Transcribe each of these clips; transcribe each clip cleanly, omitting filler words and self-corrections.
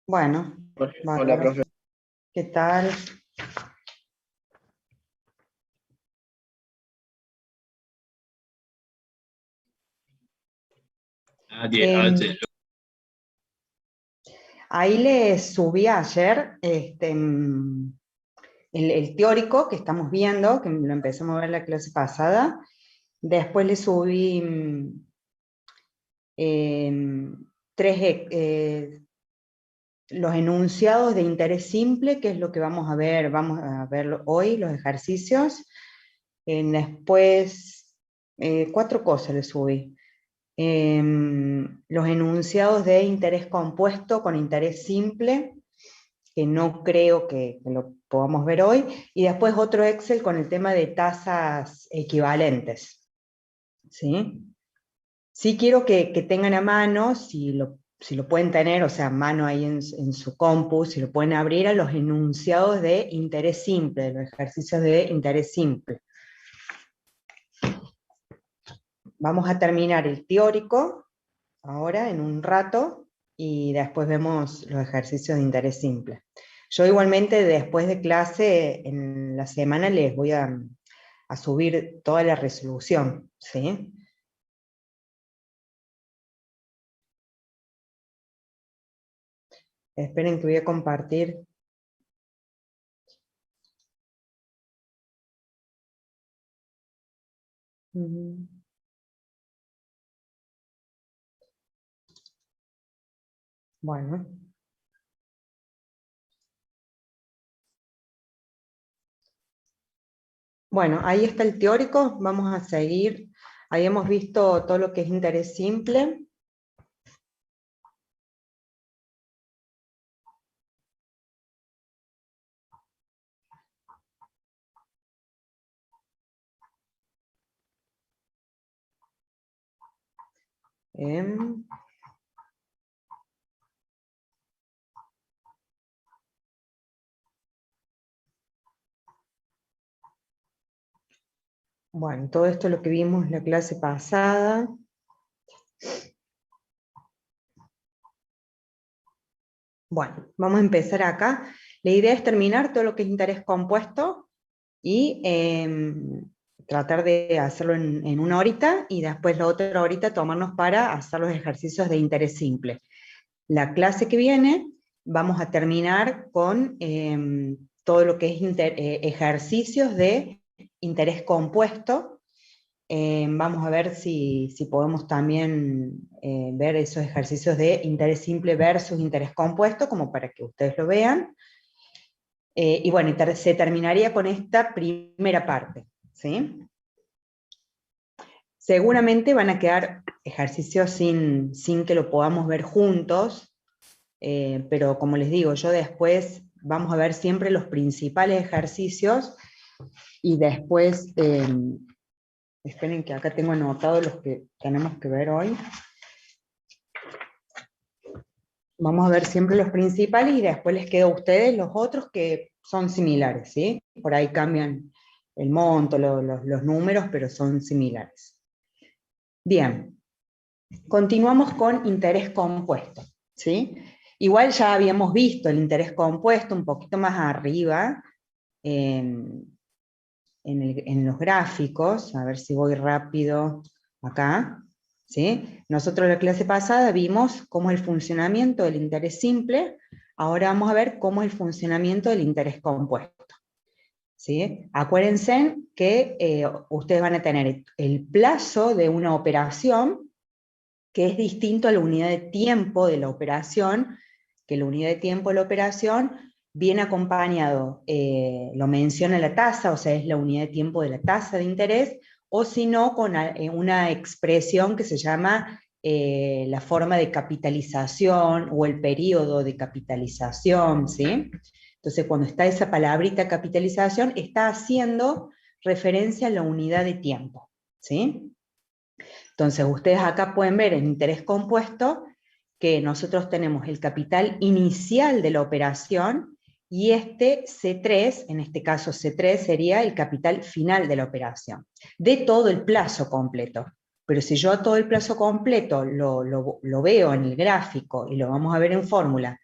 Bueno, Hola, bárbaro. profe. ¿Qué tal? Em, Ahí les subí ayer el teórico que estamos viendo, que lo empezamos a ver la clase pasada. Después les subí tres, los enunciados de interés simple, que es lo que vamos a ver hoy, los ejercicios. Después, cuatro cosas les subí. Los enunciados de interés compuesto con interés simple, que no creo que lo podamos ver hoy, y después otro Excel con el tema de tasas equivalentes. ¿Sí? Sí quiero que tengan a mano, si lo pueden tener, o sea, a mano ahí en su compu, si lo pueden abrir, a los enunciados de interés simple, de los ejercicios de interés simple. Vamos a terminar el teórico ahora en un rato y después vemos los ejercicios de interés simple. Yo igualmente después de clase en la semana les voy a subir toda la resolución, ¿sí? Esperen que voy a compartir. Bueno. Bueno, ahí está el teórico, vamos a seguir. Ahí hemos visto todo lo que es interés simple. Bueno, todo esto es lo que vimos en la clase pasada. Bueno, vamos a empezar acá. La idea es terminar todo lo que es interés compuesto y tratar de hacerlo en una horita y después la otra horita tomarnos para hacer los ejercicios de interés simple. La clase que viene vamos a terminar con todo lo que es ejercicios de interés compuesto. Vamos a ver si podemos también ver esos ejercicios de interés simple versus interés compuesto, como para que ustedes lo vean. Y bueno, se terminaría con esta primera parte, ¿sí? Seguramente van a quedar ejercicios sin que lo podamos ver juntos, pero como les digo, yo después vamos a ver siempre los principales ejercicios y después, esperen que acá tengo anotados los que tenemos que ver hoy. Vamos a ver siempre los principales y después les quedo a ustedes los otros que son similares, ¿sí? Por ahí cambian el monto, los números, pero son similares. Bien, continuamos con interés compuesto, ¿sí? Igual ya habíamos visto el interés compuesto un poquito más arriba, en los gráficos, a ver si voy rápido acá, ¿sí? Nosotros en la clase pasada vimos cómo es el funcionamiento del interés simple, ahora vamos a ver cómo es el funcionamiento del interés compuesto, ¿sí? Acuérdense que ustedes van a tener el plazo de una operación, que es distinto a la unidad de tiempo de la operación, que la unidad de tiempo de la operación viene acompañado, lo menciona la tasa, o sea, es la unidad de tiempo de la tasa de interés, o si no, con una expresión que se llama la forma de capitalización o el periodo de capitalización, ¿sí? Entonces, cuando está esa palabrita capitalización, está haciendo referencia a la unidad de tiempo, ¿sí? Entonces, ustedes acá pueden ver en interés compuesto que nosotros tenemos el capital inicial de la operación y este C3, en este caso C3 sería el capital final de la operación, de todo el plazo completo. Pero si yo todo el plazo completo lo veo en el gráfico y lo vamos a ver en fórmula,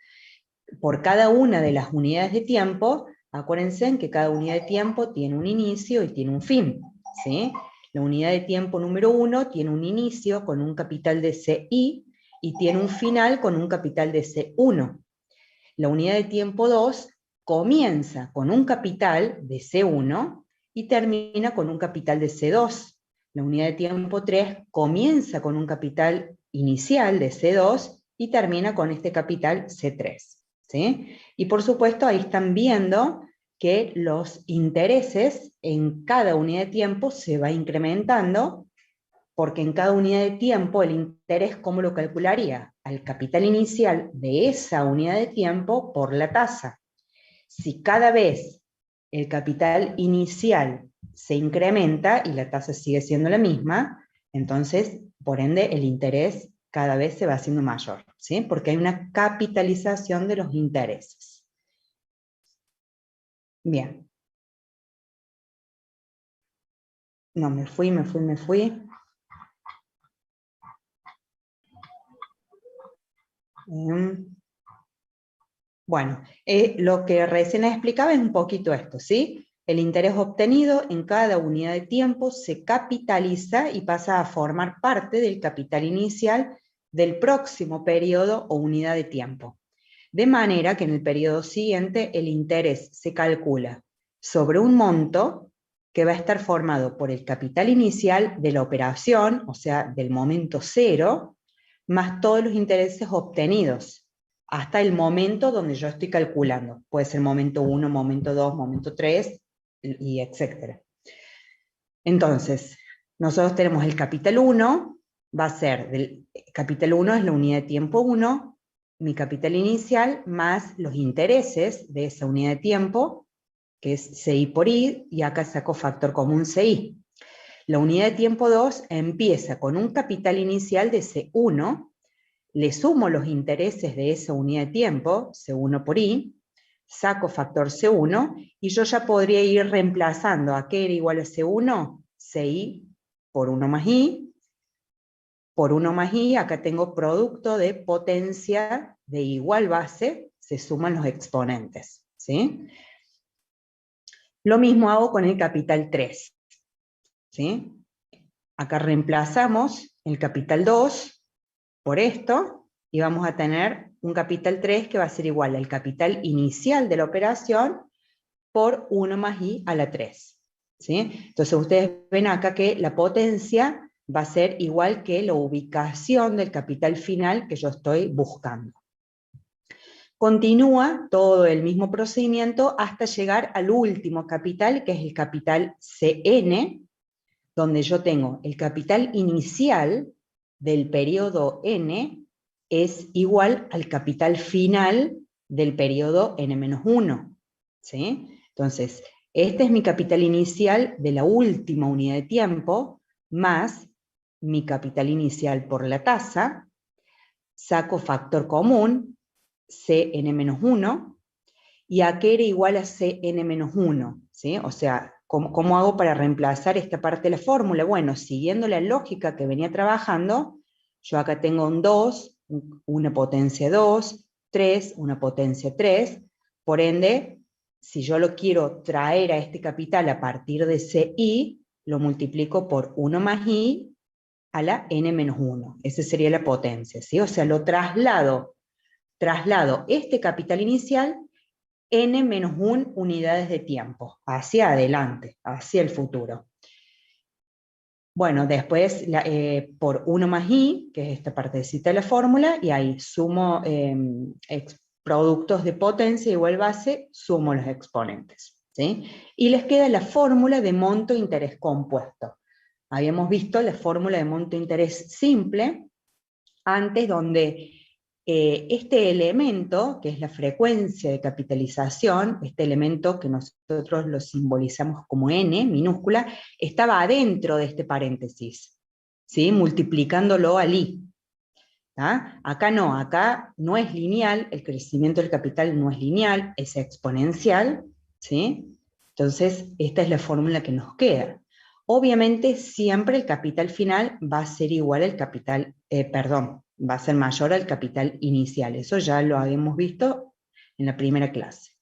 por cada una de las unidades de tiempo, acuérdense en que cada unidad de tiempo tiene un inicio y tiene un fin, ¿sí? La unidad de tiempo número 1 tiene un inicio con un capital de CI y tiene un final con un capital de C1. La unidad de tiempo 2 comienza con un capital de C1 y termina con un capital de C2. La unidad de tiempo 3 comienza con un capital inicial de C2 y termina con este capital C3. ¿Sí? Y por supuesto ahí están viendo que los intereses en cada unidad de tiempo se va incrementando, porque en cada unidad de tiempo el interés, ¿cómo lo calcularía? Al capital inicial de esa unidad de tiempo por la tasa. Si cada vez el capital inicial se incrementa y la tasa sigue siendo la misma, entonces, por ende, el interés cada vez se va haciendo mayor, ¿sí? Porque hay una capitalización de los intereses. Bien. No, me fui. Bueno, lo que recién explicaba es un poquito esto, ¿sí? El interés obtenido en cada unidad de tiempo se capitaliza y pasa a formar parte del capital inicial del próximo periodo o unidad de tiempo. De manera que en el periodo siguiente el interés se calcula sobre un monto que va a estar formado por el capital inicial de la operación, o sea, del momento cero, más todos los intereses obtenidos hasta el momento donde yo estoy calculando. Puede ser momento 1, momento 2, momento 3, y etcétera. Entonces, nosotros tenemos el capital 1, va a ser, capital 1 es la unidad de tiempo 1, mi capital inicial más los intereses de esa unidad de tiempo, que es CI por I, y acá saco factor común CI. La unidad de tiempo 2 empieza con un capital inicial de C1, le sumo los intereses de esa unidad de tiempo, C1 por I, saco factor C1, y yo ya podría ir reemplazando a qué era igual a C1, CI por 1 más I, por 1 más I, acá tengo producto de potencia de igual base, se suman los exponentes, ¿sí? Lo mismo hago con el capital 3, ¿sí? Acá reemplazamos el capital 2 por esto, y vamos a tener un capital 3 que va a ser igual al capital inicial de la operación por 1 más I a la 3. ¿Sí? Entonces ustedes ven acá que la potencia va a ser igual que la ubicación del capital final que yo estoy buscando. Continúa todo el mismo procedimiento hasta llegar al último capital, que es el capital CN, donde yo tengo el capital inicial del periodo N es igual al capital final del periodo N-1. ¿Sí? Entonces, este es mi capital inicial de la última unidad de tiempo, más mi capital inicial por la tasa, saco factor común, Cn-1, y a qué era igual a Cn-1, ¿sí? O sea, ¿cómo hago para reemplazar esta parte de la fórmula? Bueno, siguiendo la lógica que venía trabajando, yo acá tengo un 2, una potencia 2, 3, una potencia 3, por ende, si yo lo quiero traer a este capital a partir de CI, lo multiplico por 1 más I a la n-1, esa sería la potencia, ¿sí? O sea, lo traslado este capital inicial n-1 unidades de tiempo, hacia adelante, hacia el futuro. Bueno, después por 1 más i, que es esta partecita de la fórmula, y ahí sumo productos de potencia igual base, sumo los exponentes, ¿sí? Y les queda la fórmula de monto-interés compuesto. Habíamos visto la fórmula de monto-interés simple antes, donde este elemento, que es la frecuencia de capitalización, este elemento que nosotros lo simbolizamos como n, minúscula, estaba adentro de este paréntesis, ¿sí? Multiplicándolo al i. ¿Ah? Acá no es lineal, el crecimiento del capital no es lineal, es exponencial, ¿sí? Entonces, esta es la fórmula que nos queda. Obviamente, siempre el capital final va a ser igual al capital, va a ser mayor al capital inicial. Eso ya lo habíamos visto en la primera clase.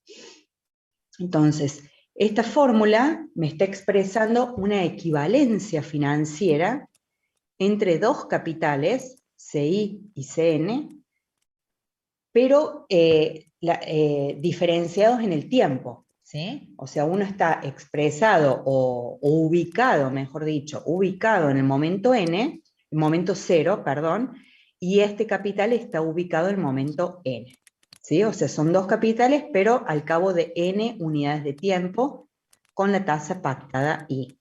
Entonces, esta fórmula me está expresando una equivalencia financiera entre dos capitales, CI y CN, pero diferenciados en el tiempo, ¿sí? O sea, uno está expresado o ubicado, mejor dicho, ubicado en el momento N, el momento 0, perdón, y este capital está ubicado en el momento N, ¿sí? O sea, son dos capitales, pero al cabo de N unidades de tiempo, con la tasa pactada I.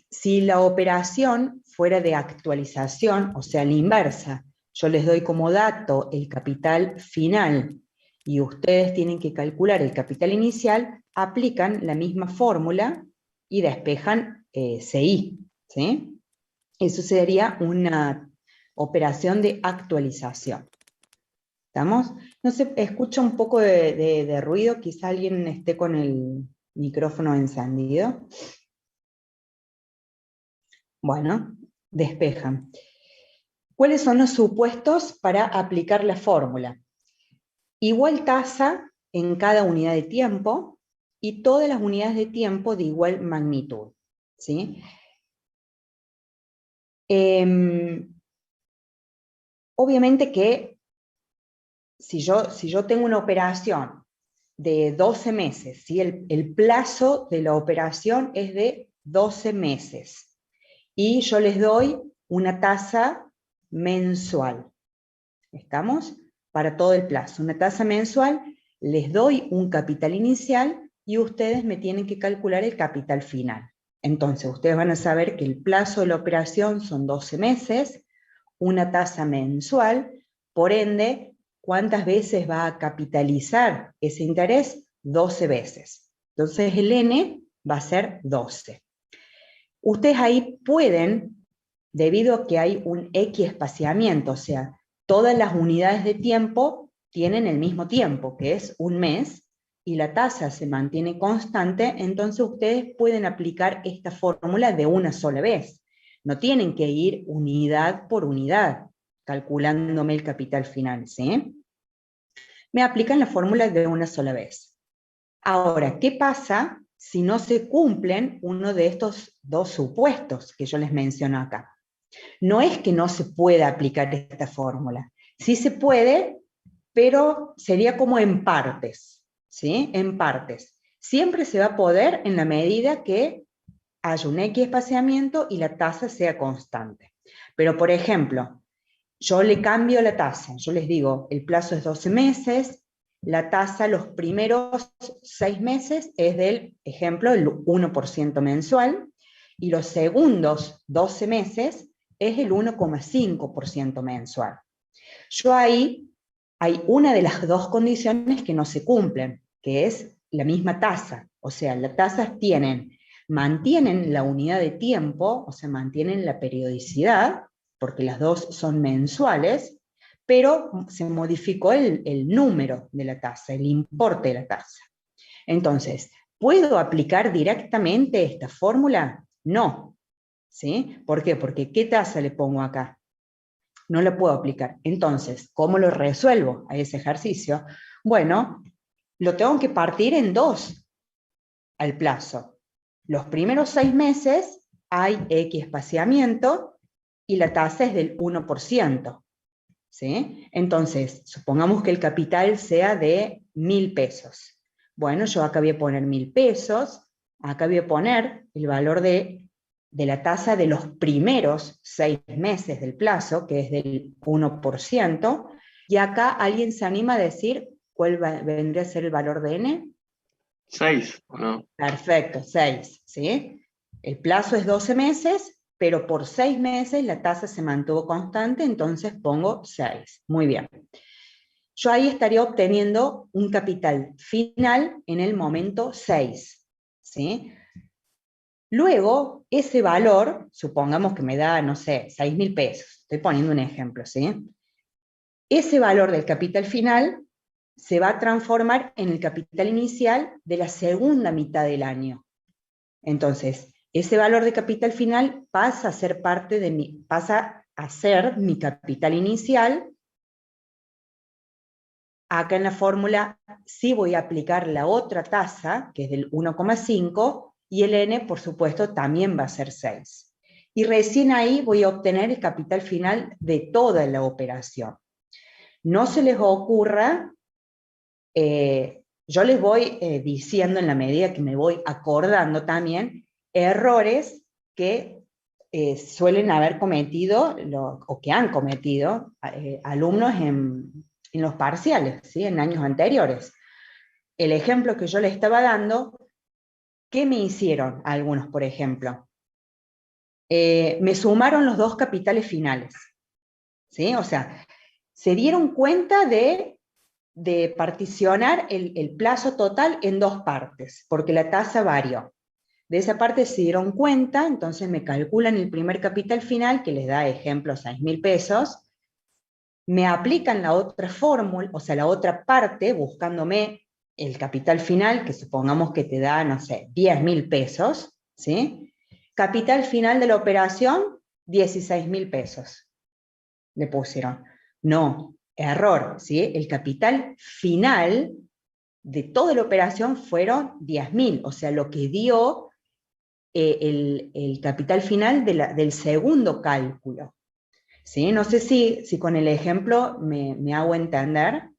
Si la operación fuera de actualización, o sea, la inversa, yo les doy como dato el capital final y ustedes tienen que calcular el capital inicial, aplican la misma fórmula y despejan CI, ¿sí? Eso sería una operación de actualización. ¿Estamos? No sé, escucho un poco de ruido, quizá alguien esté con el micrófono encendido. Bueno, despejan. ¿Cuáles son los supuestos para aplicar la fórmula? Igual tasa en cada unidad de tiempo y todas las unidades de tiempo de igual magnitud, ¿sí? Obviamente que si yo tengo una operación de 12 meses, ¿sí? El plazo de la operación es de 12 meses y yo les doy una tasa mensual. ¿Estamos? Para todo el plazo. Una tasa mensual, les doy un capital inicial y ustedes me tienen que calcular el capital final. Entonces, ustedes van a saber que el plazo de la operación son 12 meses, una tasa mensual, por ende, ¿cuántas veces va a capitalizar ese interés? 12 veces. Entonces, el N va a ser 12. Ustedes ahí pueden, debido a que hay un X espaciamiento, o sea, todas las unidades de tiempo tienen el mismo tiempo, que es un mes, y la tasa se mantiene constante, entonces ustedes pueden aplicar esta fórmula de una sola vez. No tienen que ir unidad por unidad, calculándome el capital final, ¿sí? Me aplican la fórmula de una sola vez. Ahora, ¿qué pasa si no se cumplen uno de estos dos supuestos que yo les menciono acá? No es que no se pueda aplicar esta fórmula. Sí se puede, pero sería como en partes, ¿sí? En partes. Siempre se va a poder en la medida que haya un X espaciamiento y la tasa sea constante. Pero, por ejemplo, yo le cambio la tasa. Yo les digo, el plazo es 12 meses, la tasa los primeros 6 meses es del, ejemplo, el 1% mensual, y los segundos 12 meses es el 1,5% mensual. Yo ahí hay una de las dos condiciones que no se cumplen, que es la misma tasa. O sea, las tasas mantienen la unidad de tiempo, o sea, mantienen la periodicidad, porque las dos son mensuales, pero se modificó el número de la tasa, el importe de la tasa. Entonces, ¿puedo aplicar directamente esta fórmula? No. ¿Sí? ¿Por qué? Porque ¿qué tasa le pongo acá? No la puedo aplicar. Entonces, ¿cómo lo resuelvo a ese ejercicio? Bueno, lo tengo que partir en dos al plazo. Los primeros 6 meses hay X espaciamiento y la tasa es del 1%. ¿Sí? Entonces, supongamos que el capital sea de 1.000 pesos. Bueno, yo acá voy a poner 1.000 pesos, acá voy a poner el valor de la tasa de los primeros 6 meses del plazo, que es del 1%, y acá alguien se anima a decir cuál vendría a ser el valor de N. 6, ¿o no? Perfecto, 6, ¿sí? El plazo es 12 meses, pero por 6 meses la tasa se mantuvo constante, entonces pongo 6. Muy bien. Yo ahí estaría obteniendo un capital final en el momento 6, ¿sí? Luego, ese valor, supongamos que me da, no sé, 6.000 pesos, estoy poniendo un ejemplo, ¿sí? Ese valor del capital final se va a transformar en el capital inicial de la segunda mitad del año. Entonces, ese valor de capital final pasa a ser pasa a ser mi capital inicial acá en la fórmula sí voy a aplicar la otra tasa, que es del 1,5, y el n, por supuesto, también va a ser 6. Y recién ahí voy a obtener el capital final de toda la operación. No se les ocurra, yo les voy diciendo en la medida que me voy acordando también, errores que suelen haber cometido, o que han cometido alumnos en los parciales, ¿sí? En años anteriores. El ejemplo que yo les estaba dando, ¿qué me hicieron algunos, por ejemplo? Me sumaron los dos capitales finales, ¿sí? O sea, se dieron cuenta de particionar el plazo total en dos partes, porque la tasa varió. De esa parte se dieron cuenta, entonces me calculan el primer capital final, que les da, ejemplo, 6.000 pesos, me aplican la otra fórmula, o sea, la otra parte, buscándome el capital final, que supongamos que te da, no sé, 10.000 pesos, ¿sí? Capital final de la operación, 16.000 pesos. Le pusieron. No, error, ¿sí? El capital final de toda la operación fueron 10.000, o sea, lo que dio el capital final del segundo cálculo. ¿Sí? No sé si con el ejemplo me hago entender.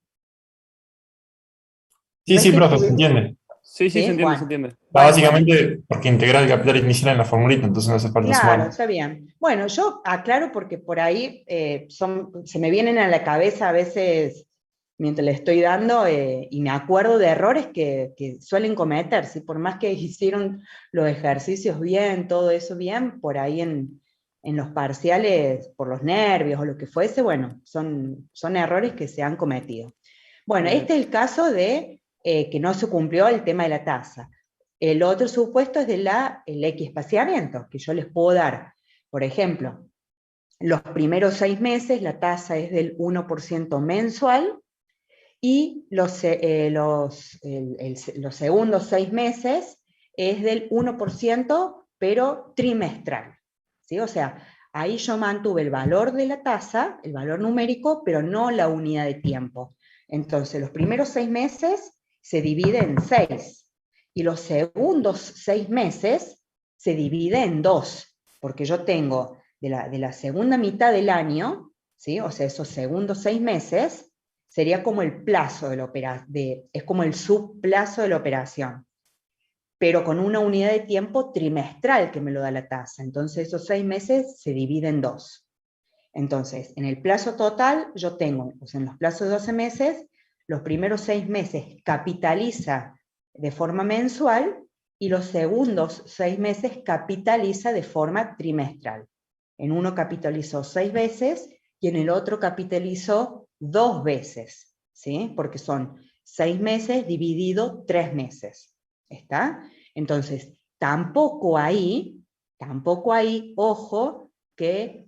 Sí, No es sí, que profe, se estuve, entiende. Sí, sí, se ¿sí? entiende, se Bueno, entiende. bueno, bueno. Básicamente porque integrar el capital inicial en la formulita, entonces no hace falta Claro, sumar. está bien. Bueno, yo aclaro porque por ahí se me vienen a la cabeza a veces mientras le estoy dando y me acuerdo de errores que suelen cometerse, por más que hicieron los ejercicios bien, todo eso bien, por ahí en los parciales, por los nervios o lo que fuese, bueno, son errores que se han cometido. Bueno, Bien. este es el caso de que no se cumplió el tema de la tasa. El otro supuesto es el equiespaciamiento, que yo les puedo dar, por ejemplo, los primeros 6 meses la tasa es del 1% mensual y los segundos 6 meses es del 1%, pero trimestral. ¿Sí? O sea, ahí yo mantuve el valor de la tasa, el valor numérico, pero no la unidad de tiempo. Entonces, los primeros 6 meses se divide en 6 y los segundos 6 meses se divide en 2, porque yo tengo de la segunda mitad del año, ¿sí? O sea, esos segundos 6 meses, sería como el plazo de la operación, es como el subplazo de la operación, pero con una unidad de tiempo trimestral que me lo da la tasa. Entonces esos 6 meses se dividen en 2. Entonces, en el plazo total yo tengo, o sea, en los plazos de 12 meses, los primeros 6 meses capitaliza de forma mensual y los segundos 6 meses capitaliza de forma trimestral. En uno capitalizó 6 veces y en el otro capitalizó 2 veces, ¿sí? Porque son 6 meses dividido 3 meses. ¿Está? Entonces, tampoco ahí, ojo, que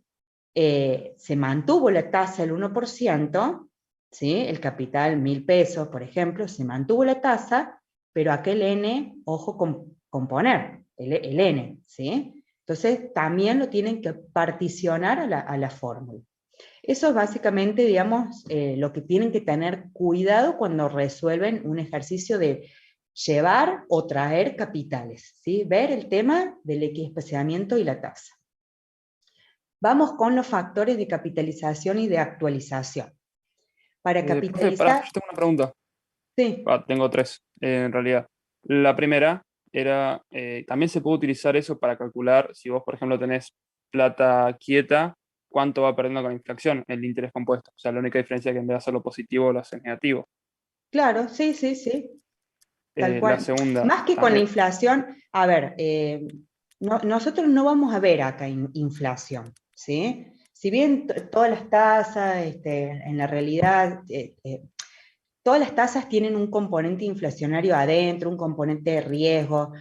se mantuvo la tasa del 1%, ¿sí? El capital 1.000 pesos, por ejemplo, se mantuvo la tasa, pero aquel N, ojo con poner, el N, ¿sí? Entonces también lo tienen que particionar a la fórmula. Eso es básicamente, digamos, lo que tienen que tener cuidado cuando resuelven un ejercicio de llevar o traer capitales, ¿sí? Ver el tema del equiespaciamiento y la tasa. Vamos con los factores de capitalización y de actualización. Para Profe, capitalizar, yo tengo una pregunta. sí, Tengo tres, en realidad. La primera era, también se puede utilizar eso para calcular si vos, por ejemplo, tenés plata quieta, cuánto va perdiendo con la inflación, el interés compuesto. O sea, la única diferencia es que en vez de hacerlo positivo, lo haces negativo. claro, sí, sí, sí, tal La cual. segunda, Más que con la también. inflación, a ver, nosotros no vamos a ver acá inflación, ¿sí? Si bien todas las tasas, en la realidad, todas las tasas tienen un componente inflacionario adentro, un componente de riesgo.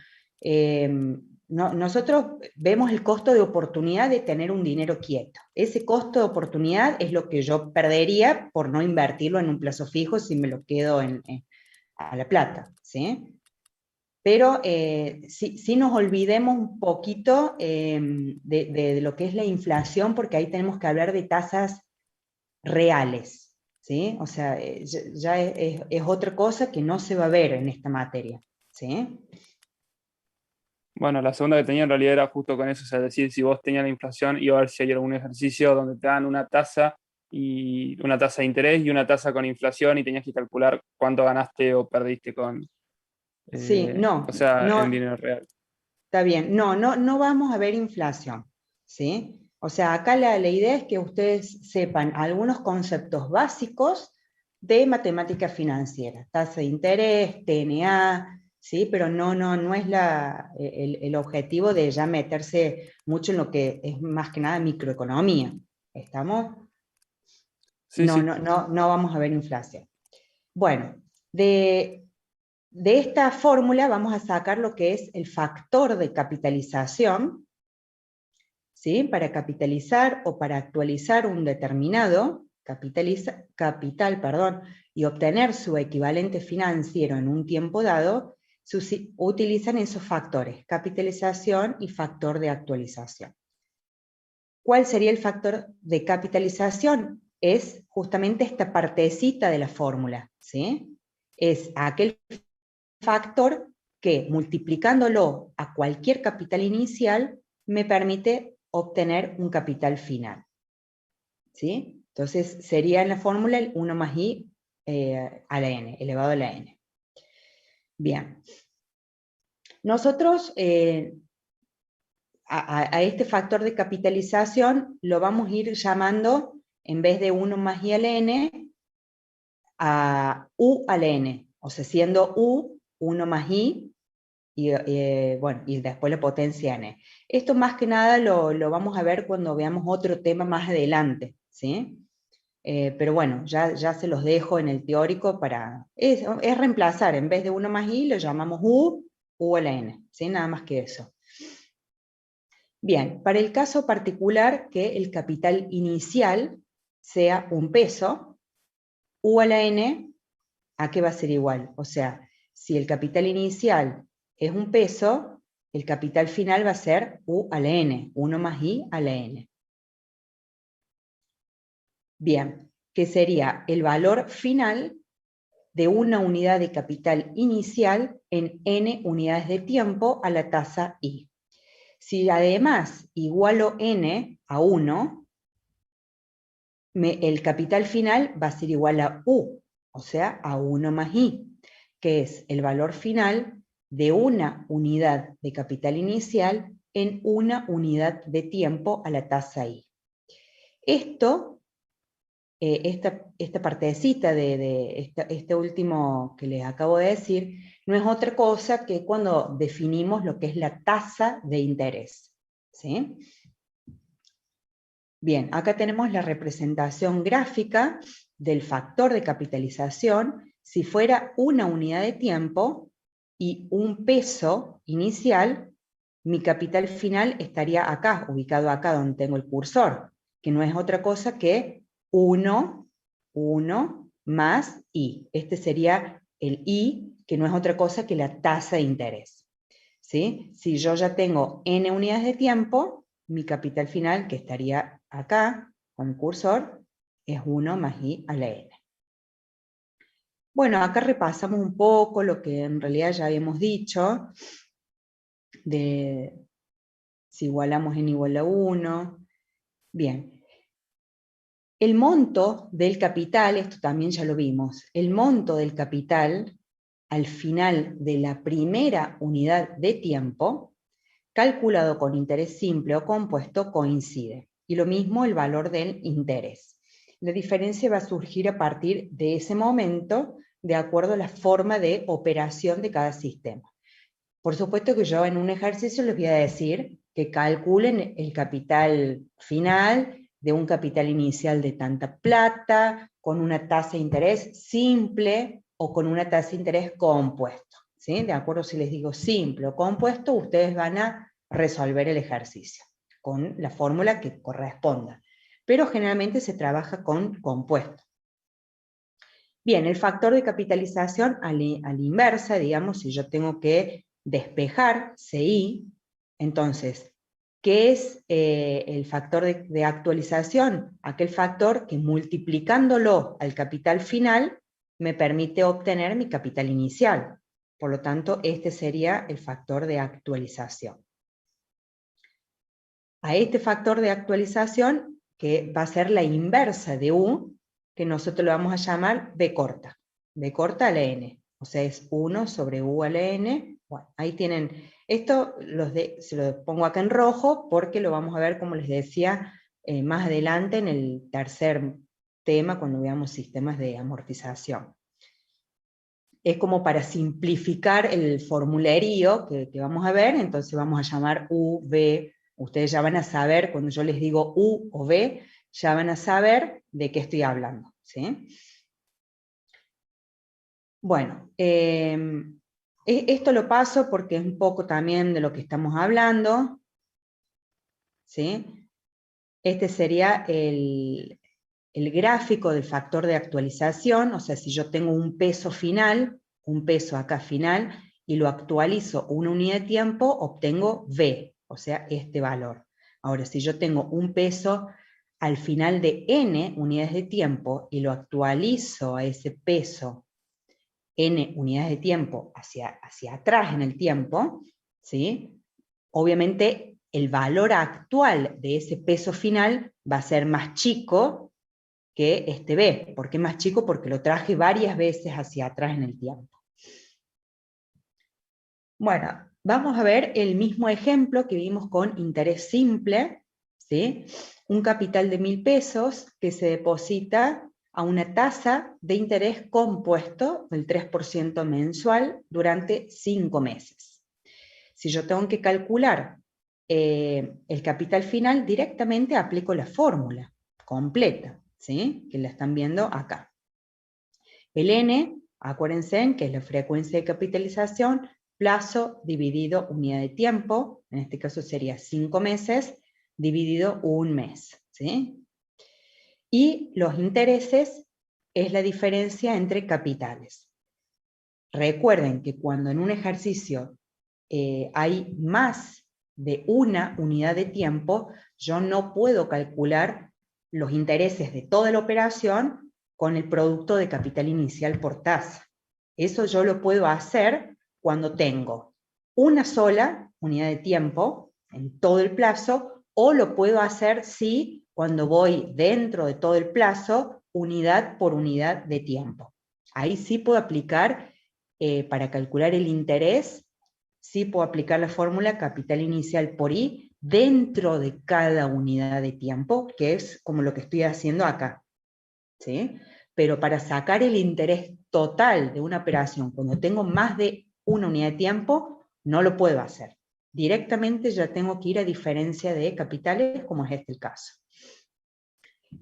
Nosotros vemos el costo de oportunidad de tener un dinero quieto. Ese costo de oportunidad es lo que yo perdería por no invertirlo en un plazo fijo si me lo quedo a la plata, ¿sí? Pero sí nos olvidemos un poquito de lo que es la inflación, porque ahí tenemos que hablar de tasas reales, ¿sí? O sea, ya es otra cosa que no se va a ver en esta materia, ¿sí? Bueno, la segunda que tenía en realidad era justo con eso, o sea, decir si vos tenías la inflación y a ver si hay algún ejercicio donde te dan una tasa y una tasa de interés y una tasa con inflación y tenías que calcular cuánto ganaste o perdiste con, Sí, o sea, en no, dinero real. está bien, no vamos a ver inflación, ¿sí? O sea, acá la idea es que ustedes sepan algunos conceptos básicos de matemática financiera, tasa de interés, TNA, ¿sí? Pero no es el objetivo de ya meterse mucho en lo que es más que nada microeconomía, ¿estamos? Sí, sí. No vamos a ver inflación. Bueno, de esta fórmula vamos a sacar lo que es el factor de capitalización, ¿sí? Para capitalizar o para actualizar un determinado capital, perdón, y obtener su equivalente financiero en un tiempo dado, se utilizan esos factores, capitalización y factor de actualización. ¿Cuál sería el factor de capitalización? Es justamente esta partecita de la fórmula, ¿sí? Es aquel factor que multiplicándolo a cualquier capital inicial me permite obtener un capital final, ¿sí? Entonces sería en la fórmula el 1 más i a la n, elevado a la n. Bien. Nosotros a este factor de capitalización lo vamos a ir llamando, en vez de 1 más i a la n, a u a la n, o sea, siendo u 1 más i, bueno, y después la potencia n. Esto más que nada lo vamos a ver cuando veamos otro tema más adelante, ¿sí? Pero bueno, ya se los dejo en el teórico para... Es reemplazar, en vez de 1 más i, lo llamamos u a la n, ¿sí? Nada más que eso. Bien, para el caso particular que el capital inicial sea un peso, u a la n, ¿a qué va a ser igual? O sea, si el capital inicial es un peso, el capital final va a ser u a la n, 1 más i a la n. Bien, que sería el valor final de una unidad de capital inicial en n unidades de tiempo a la tasa i. Si además igualo n a 1, el capital final va a ser igual a u, o sea, a 1 más i, que es el valor final de una unidad de capital inicial en una unidad de tiempo a la tasa i. Esto, esta partecita de este último que les acabo de decir, no es otra cosa que cuando definimos lo que es la tasa de interés, ¿sí? Bien, acá tenemos la representación gráfica del factor de capitalización si fuera una unidad de tiempo y un peso inicial, mi capital final estaría acá, ubicado acá donde tengo el cursor, que no es otra cosa que 1 más i. Este sería el i, que no es otra cosa que la tasa de interés, ¿sí? Si yo ya tengo n unidades de tiempo, mi capital final, que estaría acá, con el cursor, es 1 más i a la n. Bueno, acá repasamos un poco lo que en realidad ya habíamos dicho, de si igualamos n igual a 1. Bien. El monto del capital, esto también ya lo vimos, el monto del capital al final de la primera unidad de tiempo, calculado con interés simple o compuesto, coincide. Y lo mismo el valor del interés. La diferencia va a surgir a partir de ese momento, de acuerdo a la forma de operación de cada sistema. Por supuesto que yo en un ejercicio les voy a decir que calculen el capital final de un capital inicial de tanta plata, con una tasa de interés simple o con una tasa de interés compuesto, ¿sí? De acuerdo, si les digo simple o compuesto, ustedes van a resolver el ejercicio con la fórmula que corresponda. Pero generalmente se trabaja con compuesto. Bien, el factor de capitalización a la inversa, digamos, si yo tengo que despejar CI, entonces, ¿Qué es el factor de actualización? Aquel factor que multiplicándolo al capital final me permite obtener mi capital inicial. Por lo tanto, este sería el factor de actualización. A este factor de actualización, que va a ser la inversa de U, que nosotros lo vamos a llamar B corta. B corta a la N. O sea, es 1 sobre U a la N. Bueno, ahí tienen. Esto se lo pongo acá en rojo porque lo vamos a ver, como les decía, más adelante en el tercer tema, cuando veamos sistemas de amortización. Es como para simplificar el formulario que vamos a ver, entonces vamos a llamar U, B. Ustedes ya van a saber, cuando yo les digo U o B, ya van a saber de qué estoy hablando, ¿sí? Bueno, esto lo paso porque es un poco también de lo que estamos hablando, ¿sí? Este sería el gráfico del factor de actualización, o sea, si yo tengo un peso final, un peso acá final, y lo actualizo una unidad de tiempo, obtengo V, o sea, este valor. Ahora, si yo tengo un peso al final de N unidades de tiempo, y lo actualizo a ese peso N unidades de tiempo hacia atrás en el tiempo, ¿sí? Obviamente el valor actual de ese peso final va a ser más chico que este B. ¿Por qué más chico? Porque lo traje varias veces hacia atrás en el tiempo. Bueno, vamos a ver el mismo ejemplo que vimos con interés simple, ¿sí? Un capital de 1.000 pesos que se deposita a una tasa de interés compuesto del 3% mensual durante 5 meses. Si yo tengo que calcular el capital final, directamente aplico la fórmula completa, ¿sí? Que la están viendo acá. El N, acuérdense que es la frecuencia de capitalización, plazo dividido unidad de tiempo, en este caso sería 5 meses, dividido un mes, ¿sí? Y los intereses es la diferencia entre capitales. Recuerden que cuando en un ejercicio hay más de una unidad de tiempo, yo no puedo calcular los intereses de toda la operación con el producto de capital inicial por tasa. Eso yo lo puedo hacer cuando tengo una sola unidad de tiempo en todo el plazo, o lo puedo hacer sí cuando voy dentro de todo el plazo, unidad por unidad de tiempo. Ahí sí puedo aplicar, para calcular el interés, sí puedo aplicar la fórmula capital inicial por I dentro de cada unidad de tiempo, que es como lo que estoy haciendo acá, ¿sí? Pero para sacar el interés total de una operación, cuando tengo más de una unidad de tiempo, no lo puedo hacer. Directamente ya tengo que ir a diferencia de capitales, como es este el caso.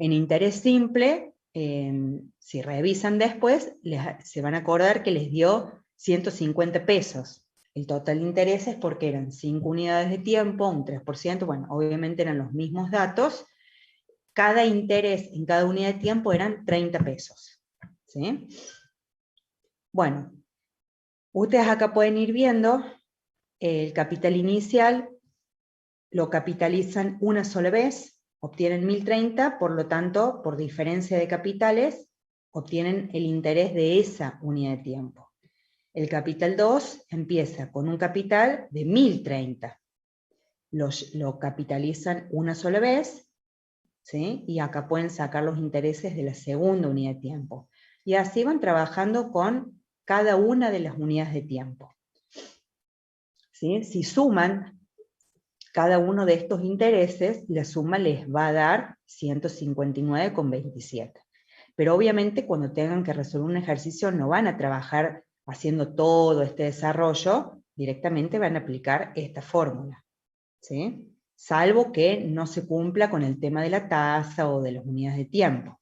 En interés simple, si revisan después, se van a acordar que les dio 150 pesos. El total de intereses porque eran 5 unidades de tiempo, un 3%, bueno, obviamente eran los mismos datos. Cada interés en cada unidad de tiempo eran 30 pesos. ¿Sí? Bueno, ustedes acá pueden ir viendo el capital inicial, lo capitalizan una sola vez, obtienen 1.030, por lo tanto, por diferencia de capitales, obtienen el interés de esa unidad de tiempo. El capital 2 empieza con un capital de 1.030. Lo capitalizan una sola vez, ¿sí? Y acá pueden sacar los intereses de la segunda unidad de tiempo. Y así van trabajando con cada una de las unidades de tiempo. ¿Sí? Si suman cada uno de estos intereses, la suma les va a dar 159,27. Pero obviamente cuando tengan que resolver un ejercicio no van a trabajar haciendo todo este desarrollo, directamente van a aplicar esta fórmula, ¿sí? Salvo que no se cumpla con el tema de la tasa o de las unidades de tiempo.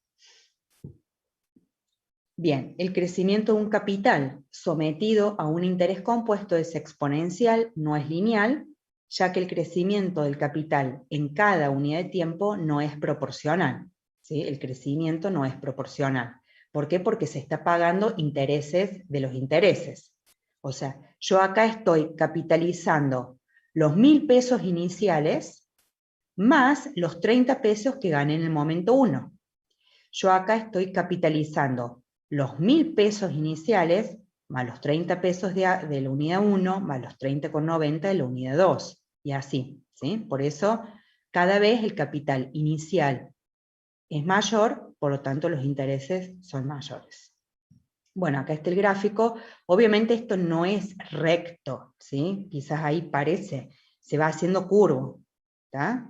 Bien, el crecimiento de un capital sometido a un interés compuesto es exponencial, no es lineal, ya que el crecimiento del capital en cada unidad de tiempo no es proporcional, ¿sí? El crecimiento no es proporcional. ¿Por qué? Porque se está pagando intereses de los intereses. O sea, yo acá estoy capitalizando los 1.000 pesos iniciales, más los 30 pesos que gané en el momento 1. Yo acá estoy capitalizando los 1.000 pesos iniciales, más los 30 pesos de la unidad 1, más los 30,90 de la unidad 2, y así, ¿sí? Por eso, cada vez el capital inicial es mayor, por lo tanto los intereses son mayores. Bueno, acá está el gráfico. Obviamente esto no es recto, ¿sí? Quizás ahí parece, se va haciendo curvo, ¿está?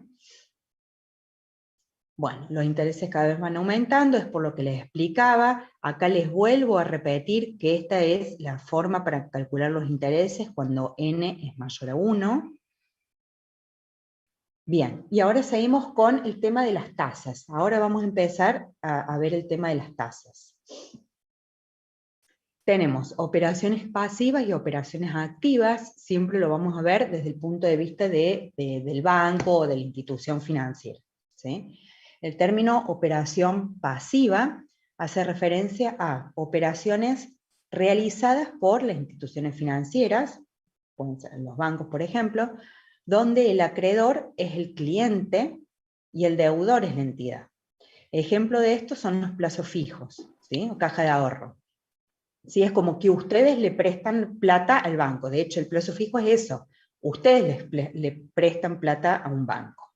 Bueno, los intereses cada vez van aumentando, es por lo que les explicaba. Acá les vuelvo a repetir que esta es la forma para calcular los intereses cuando n es mayor a 1. Bien, y ahora seguimos con el tema de las tasas. Ahora vamos a empezar a ver el tema de las tasas. Tenemos operaciones pasivas y operaciones activas, siempre lo vamos a ver desde el punto de vista del banco o de la institución financiera, ¿sí? El término operación pasiva hace referencia a operaciones realizadas por las instituciones financieras, pueden ser los bancos por ejemplo, donde el acreedor es el cliente y el deudor es la entidad. Ejemplo de esto son los plazos fijos, ¿sí? O caja de ahorro. ¿Sí? Es como que ustedes le prestan plata al banco. De hecho, el plazo fijo es eso. Ustedes le prestan plata a un banco.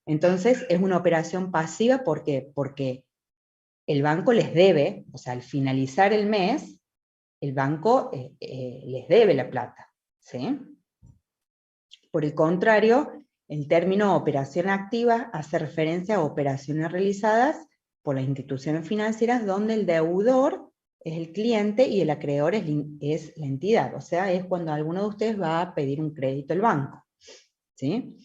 Entonces, es una operación pasiva, ¿por qué? Porque el banco les debe, o sea, al finalizar el mes, el banco les debe la plata, ¿sí? Por el contrario, el término operación activa hace referencia a operaciones realizadas por las instituciones financieras donde el deudor es el cliente y el acreedor es la entidad, o sea, es cuando alguno de ustedes va a pedir un crédito al banco, ¿sí?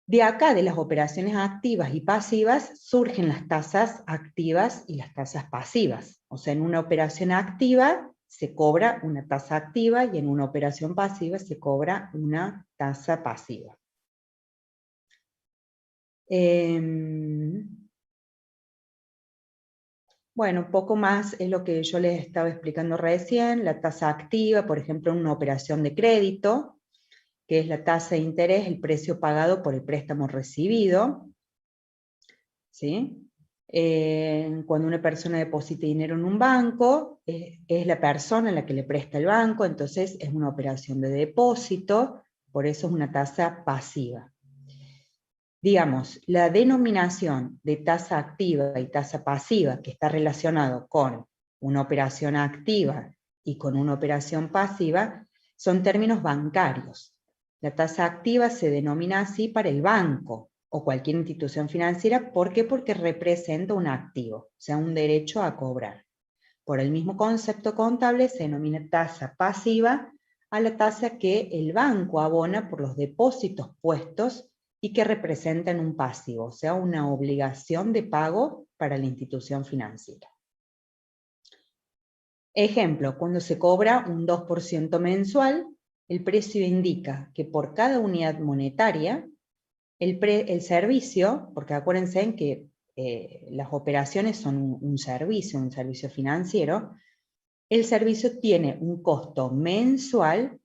De acá, de las operaciones activas y pasivas, surgen las tasas activas y las tasas pasivas. O sea, en una operación activa se cobra una tasa activa y en una operación pasiva se cobra una tasa pasiva. Bueno, un poco más es lo que yo les estaba explicando recién. La tasa activa, por ejemplo, en una operación de crédito, que es la tasa de interés, el precio pagado por el préstamo recibido, ¿sí? Cuando una persona deposita dinero en un banco, es la persona a la que le presta el banco, entonces es una operación de depósito, por eso es una tasa pasiva. Digamos, la denominación de tasa activa y tasa pasiva, que está relacionado con una operación activa y con una operación pasiva, son términos bancarios. La tasa activa se denomina así para el banco o cualquier institución financiera. ¿Por qué? Porque representa un activo, o sea, un derecho a cobrar. Por el mismo concepto contable se denomina tasa pasiva a la tasa que el banco abona por los depósitos puestos y que representan un pasivo, o sea, una obligación de pago para la institución financiera. Ejemplo, cuando se cobra un 2% mensual, el precio indica que por cada unidad monetaria, el servicio, porque acuérdense en que las operaciones son un servicio financiero, el servicio tiene un costo mensual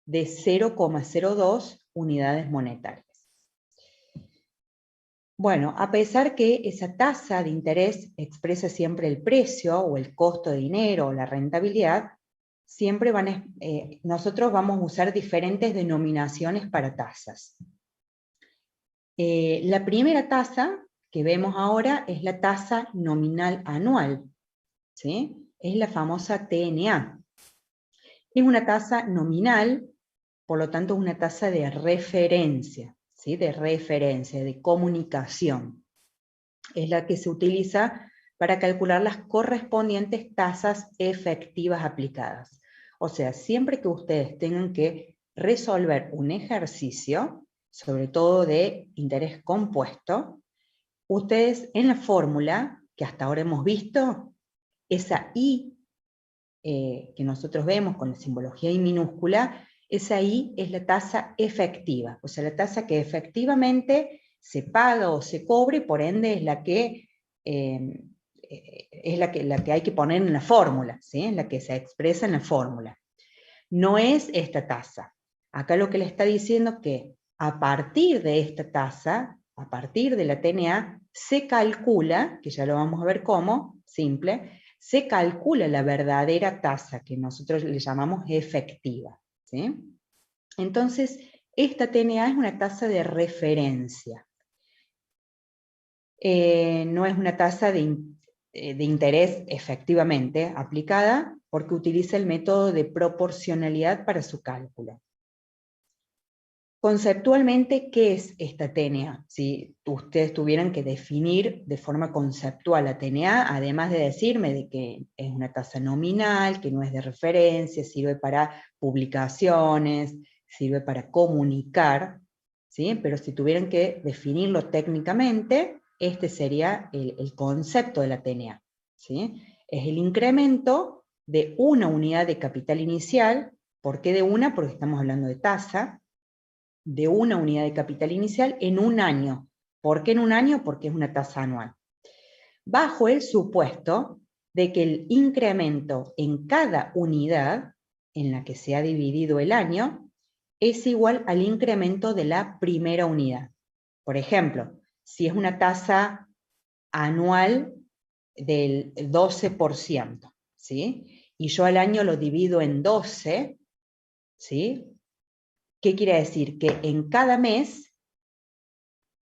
de 0,02 unidades monetarias. Bueno, a pesar que esa tasa de interés expresa siempre el precio o el costo de dinero o la rentabilidad, siempre nosotros vamos a usar diferentes denominaciones para tasas. La primera tasa que vemos ahora es la tasa nominal anual, ¿sí? Es la famosa TNA. Es una tasa nominal, por lo tanto es una tasa de referencia, ¿sí? De referencia, de comunicación. Es la que se utiliza para calcular las correspondientes tasas efectivas aplicadas. O sea, siempre que ustedes tengan que resolver un ejercicio, sobre todo de interés compuesto, ustedes en la fórmula que hasta ahora hemos visto, esa I que nosotros vemos con la simbología I minúscula, esa I es la tasa efectiva, o sea, la tasa que efectivamente se paga o se cobre, por ende es la que hay que poner en la fórmula, ¿sí? La que se expresa en la fórmula. No es esta tasa. Acá lo que le está diciendo es que a partir de esta tasa, a partir de la TNA, se calcula, que ya lo vamos a ver cómo, simple, se calcula la verdadera tasa, que nosotros le llamamos efectiva, ¿sí? Entonces, esta TNA es una tasa de referencia. No es una tasa de interés efectivamente aplicada, porque utiliza el método de proporcionalidad para su cálculo. Conceptualmente, ¿qué es esta TNA? Si ustedes tuvieran que definir de forma conceptual la TNA, además de decirme de que es una tasa nominal, que no es de referencia, sirve para publicaciones, sirve para comunicar, ¿sí? Pero si tuvieran que definirlo técnicamente, este sería el concepto de la TNA, ¿sí? Es el incremento de una unidad de capital inicial. ¿Por qué de una? Porque estamos hablando de tasa, de una unidad de capital inicial en un año. ¿Por qué en un año? Porque es una tasa anual. Bajo el supuesto de que el incremento en cada unidad en la que se ha dividido el año es igual al incremento de la primera unidad. Por ejemplo, si es una tasa anual del 12%, ¿sí? Y yo al año lo divido en 12, ¿sí? ¿Qué quiere decir? Que en cada mes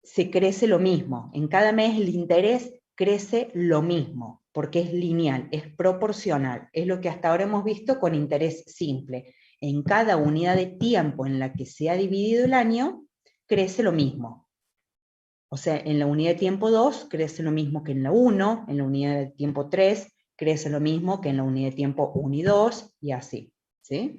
se crece lo mismo. En cada mes el interés crece lo mismo, porque es lineal, es proporcional. Es lo que hasta ahora hemos visto con interés simple. En cada unidad de tiempo en la que se ha dividido el año, crece lo mismo. O sea, en la unidad de tiempo 2 crece lo mismo que en la 1, en la unidad de tiempo 3 crece lo mismo que en la unidad de tiempo 1 y 2, y así, ¿sí?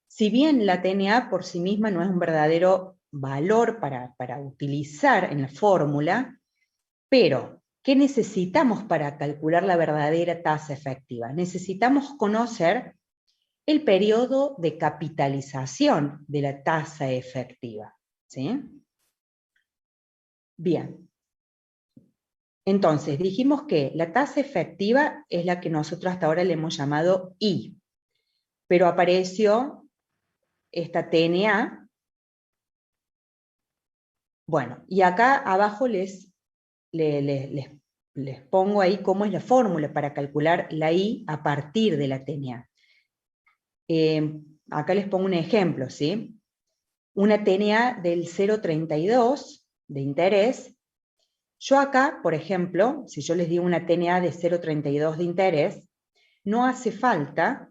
Si bien la TNA por sí misma no es un verdadero valor para utilizar en la fórmula, pero ¿qué necesitamos para calcular la verdadera tasa efectiva? Necesitamos conocer el periodo de capitalización de la tasa efectiva, ¿sí? Bien. Entonces, dijimos que la tasa efectiva es la que nosotros hasta ahora le hemos llamado I, pero apareció esta TNA. Bueno, y acá abajo les pongo ahí cómo es la fórmula para calcular la I a partir de la TNA. Acá les pongo un ejemplo, ¿sí? Una TNA del 0,32 de interés. Yo acá, por ejemplo, si yo les digo una TNA de 0,32 de interés, no hace falta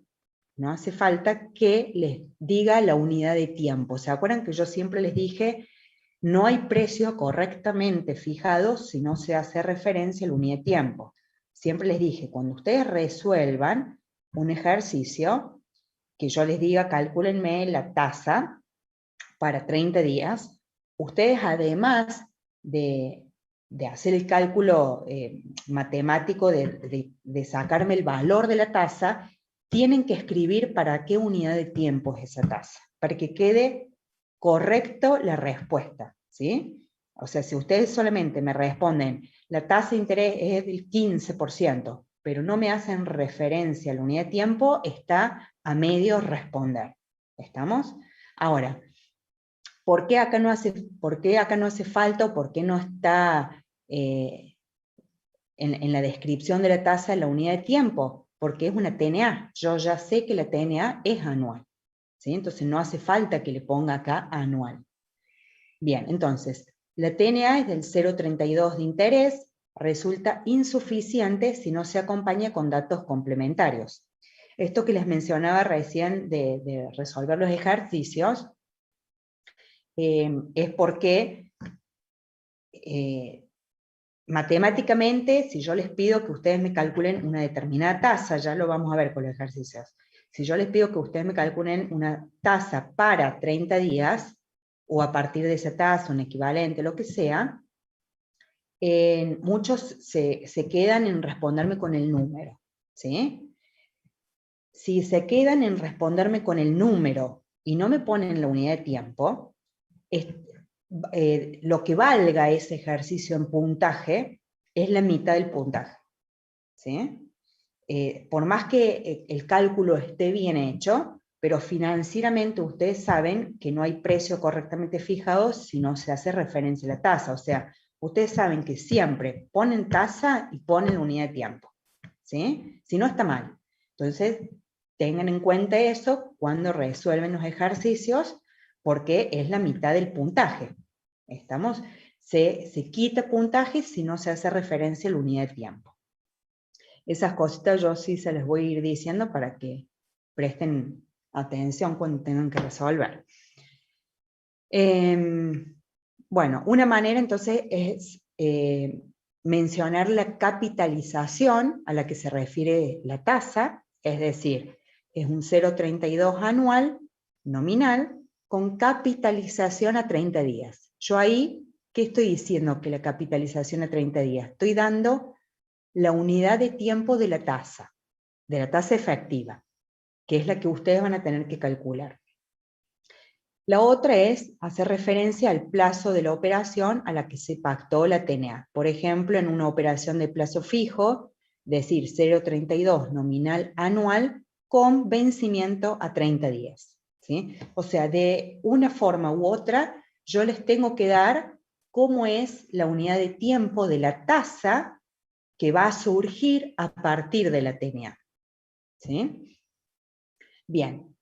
que les diga la unidad de tiempo. ¿Se acuerdan que yo siempre les dije, no hay precio correctamente fijado si no se hace referencia a la unidad de tiempo? Siempre les dije, cuando ustedes resuelvan un ejercicio, que yo les diga, calcúlenme la tasa para 30 días, ustedes además de hacer el cálculo matemático de sacarme el valor de la tasa, tienen que escribir para qué unidad de tiempo es esa tasa, para que quede correcto la respuesta, ¿sí? O sea, si ustedes solamente me responden, la tasa de interés es del 15%, pero no me hacen referencia a la unidad de tiempo, está a medio responder. ¿Estamos? Ahora, ¿por qué acá no hace falta o por qué no está en la descripción de la tasa la unidad de tiempo? Porque es una TNA. Yo ya sé que la TNA es anual, ¿sí? Entonces no hace falta que le ponga acá anual. Bien, entonces, la TNA es del 0,32 de interés, resulta insuficiente si no se acompaña con datos complementarios. Esto que les mencionaba recién de resolver los ejercicios, es porque matemáticamente, si yo les pido que ustedes me calculen una determinada tasa, ya lo vamos a ver con los ejercicios, si yo les pido que ustedes me calculen una tasa para 30 días, o a partir de esa tasa, un equivalente, lo que sea, muchos se quedan en responderme con el número, ¿sí? Si se quedan en responderme con el número y no me ponen la unidad de tiempo, lo que valga ese ejercicio en puntaje es la mitad del puntaje, ¿sí? Por más que el cálculo esté bien hecho, pero financieramente ustedes saben que no hay precio correctamente fijado si no se hace referencia a la tasa. O sea, ustedes saben que siempre ponen tasa y ponen unidad de tiempo, ¿sí? Si no, está mal. Entonces, tengan en cuenta eso cuando resuelven los ejercicios, porque es la mitad del puntaje. Se quita puntaje si no se hace referencia a la unidad de tiempo. Esas cositas yo sí se les voy a ir diciendo para que presten atención cuando tengan que resolver. Bueno, una manera entonces es mencionar la capitalización a la que se refiere la tasa, es decir, es un 0,32 anual nominal con capitalización a 30 días. Yo ahí, ¿qué estoy diciendo que la capitalización a 30 días? Estoy dando la unidad de tiempo de la tasa efectiva, que es la que ustedes van a tener que calcular. La otra es hacer referencia al plazo de la operación a la que se pactó la TNA. Por ejemplo, en una operación de plazo fijo, decir 0,32 nominal anual con vencimiento a 30 días. ¿Sí? O sea, de una forma u otra, yo les tengo que dar cómo es la unidad de tiempo de la tasa que va a surgir a partir de la TNA. ¿Sí? Bien.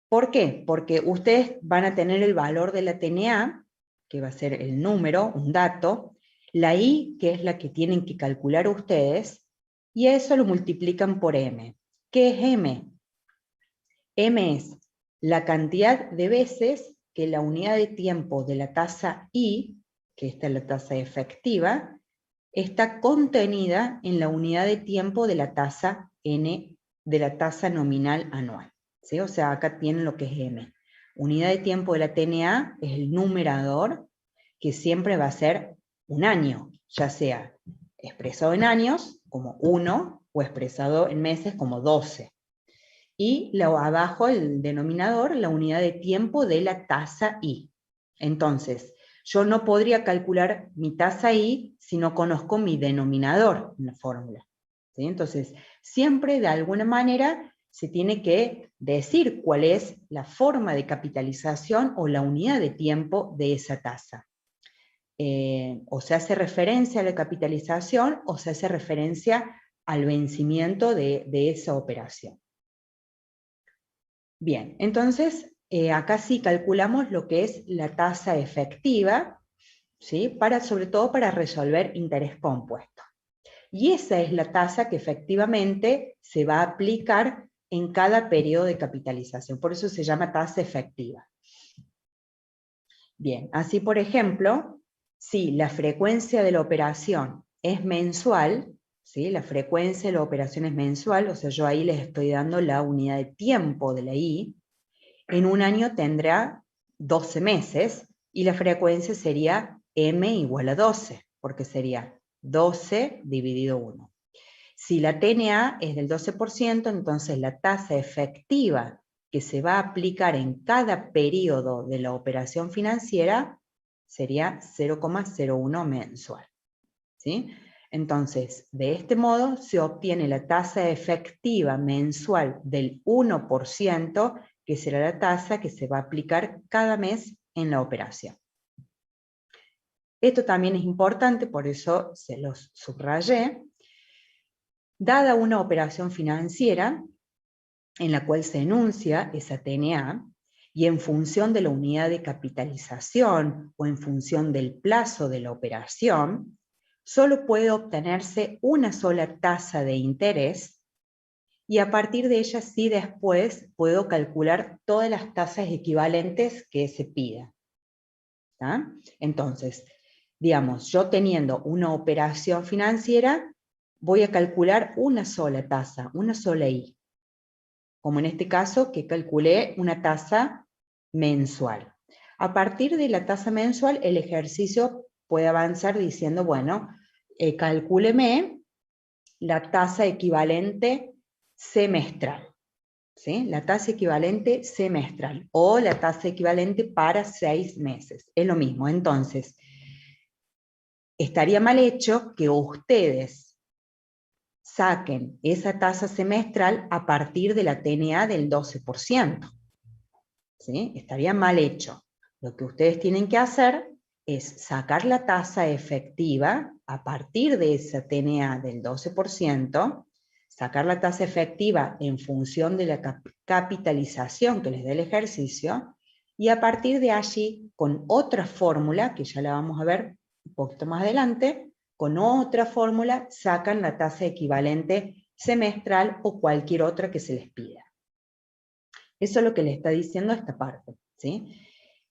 ¿Por qué? Porque ustedes van a tener el valor de la TNA, que va a ser el número, un dato, la I, que es la que tienen que calcular ustedes, y eso lo multiplican por M. ¿Qué es M? M es la cantidad de veces que la unidad de tiempo de la tasa I, que esta es la tasa efectiva, está contenida en la unidad de tiempo de la tasa N, de la tasa nominal anual. ¿Sí? O sea, acá tienen lo que es M. Unidad de tiempo de la TNA es el numerador, que siempre va a ser un año, ya sea expresado en años, como 1, o expresado en meses, como 12. Y abajo, el denominador, la unidad de tiempo de la tasa I. Entonces, yo no podría calcular mi tasa I si no conozco mi denominador en la fórmula. ¿Sí? Entonces, siempre de alguna manera se tiene que decir cuál es la forma de capitalización o la unidad de tiempo de esa tasa. O se hace referencia a la capitalización o se hace referencia al vencimiento de esa operación. Bien, entonces acá sí calculamos lo que es la tasa efectiva, ¿sí? Sobre todo para resolver interés compuesto. Y esa es la tasa que efectivamente se va a aplicar en cada periodo de capitalización, por eso se llama tasa efectiva. Bien, así por ejemplo, si la frecuencia de la operación es mensual, ¿sí? La frecuencia de la operación es mensual, o sea, yo ahí les estoy dando la unidad de tiempo de la I, en un año tendrá 12 meses, y la frecuencia sería M igual a 12, porque sería 12 dividido 1. Si la TNA es del 12%, entonces la tasa efectiva que se va a aplicar en cada periodo de la operación financiera sería 0,01 mensual. ¿Sí? Entonces, de este modo se obtiene la tasa efectiva mensual del 1%, que será la tasa que se va a aplicar cada mes en la operación. Esto también es importante, por eso se los subrayé. Dada una operación financiera en la cual se enuncia esa TNA, y en función de la unidad de capitalización o en función del plazo de la operación, solo puede obtenerse una sola tasa de interés, y a partir de ella sí después puedo calcular todas las tasas equivalentes que se pida. ¿Tá? Entonces, digamos, yo teniendo una operación financiera, voy a calcular una sola tasa, una sola I. Como en este caso, que calculé una tasa mensual. A partir de la tasa mensual, el ejercicio puede avanzar diciendo, bueno, calcúleme la tasa equivalente semestral. ¿Sí? La tasa equivalente semestral o la tasa equivalente para 6 meses. Es lo mismo. Entonces, estaría mal hecho que ustedes saquen esa tasa semestral a partir de la TNA del 12%. ¿Sí? Estaría mal hecho. Lo que ustedes tienen que hacer es sacar la tasa efectiva a partir de esa TNA del 12%, sacar la tasa efectiva en función de la capitalización que les dé el ejercicio, y a partir de allí, con otra fórmula, que ya la vamos a ver un poquito más adelante, con otra fórmula sacan la tasa equivalente semestral o cualquier otra que se les pida. Eso es lo que le está diciendo esta parte, ¿sí?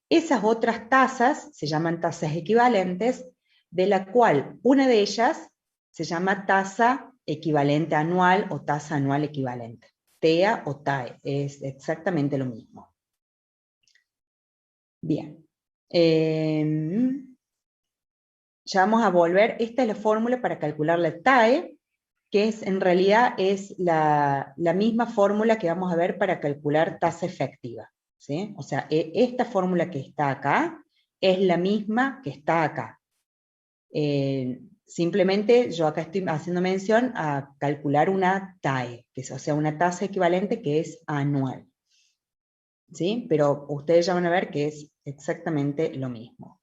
Esas otras tasas se llaman tasas equivalentes, de la cual una de ellas se llama tasa equivalente anual o tasa anual equivalente. TEA o TAE, es exactamente lo mismo. Bien. Ya vamos a volver, esta es la fórmula para calcular la TAE, que en realidad es la misma fórmula que vamos a ver para calcular tasa efectiva, ¿sí? O sea, esta fórmula que está acá es la misma que está acá. Simplemente yo acá estoy haciendo mención a calcular una TAE, que es, o sea, una tasa equivalente que es anual, ¿sí? Pero ustedes ya van a ver que es exactamente lo mismo.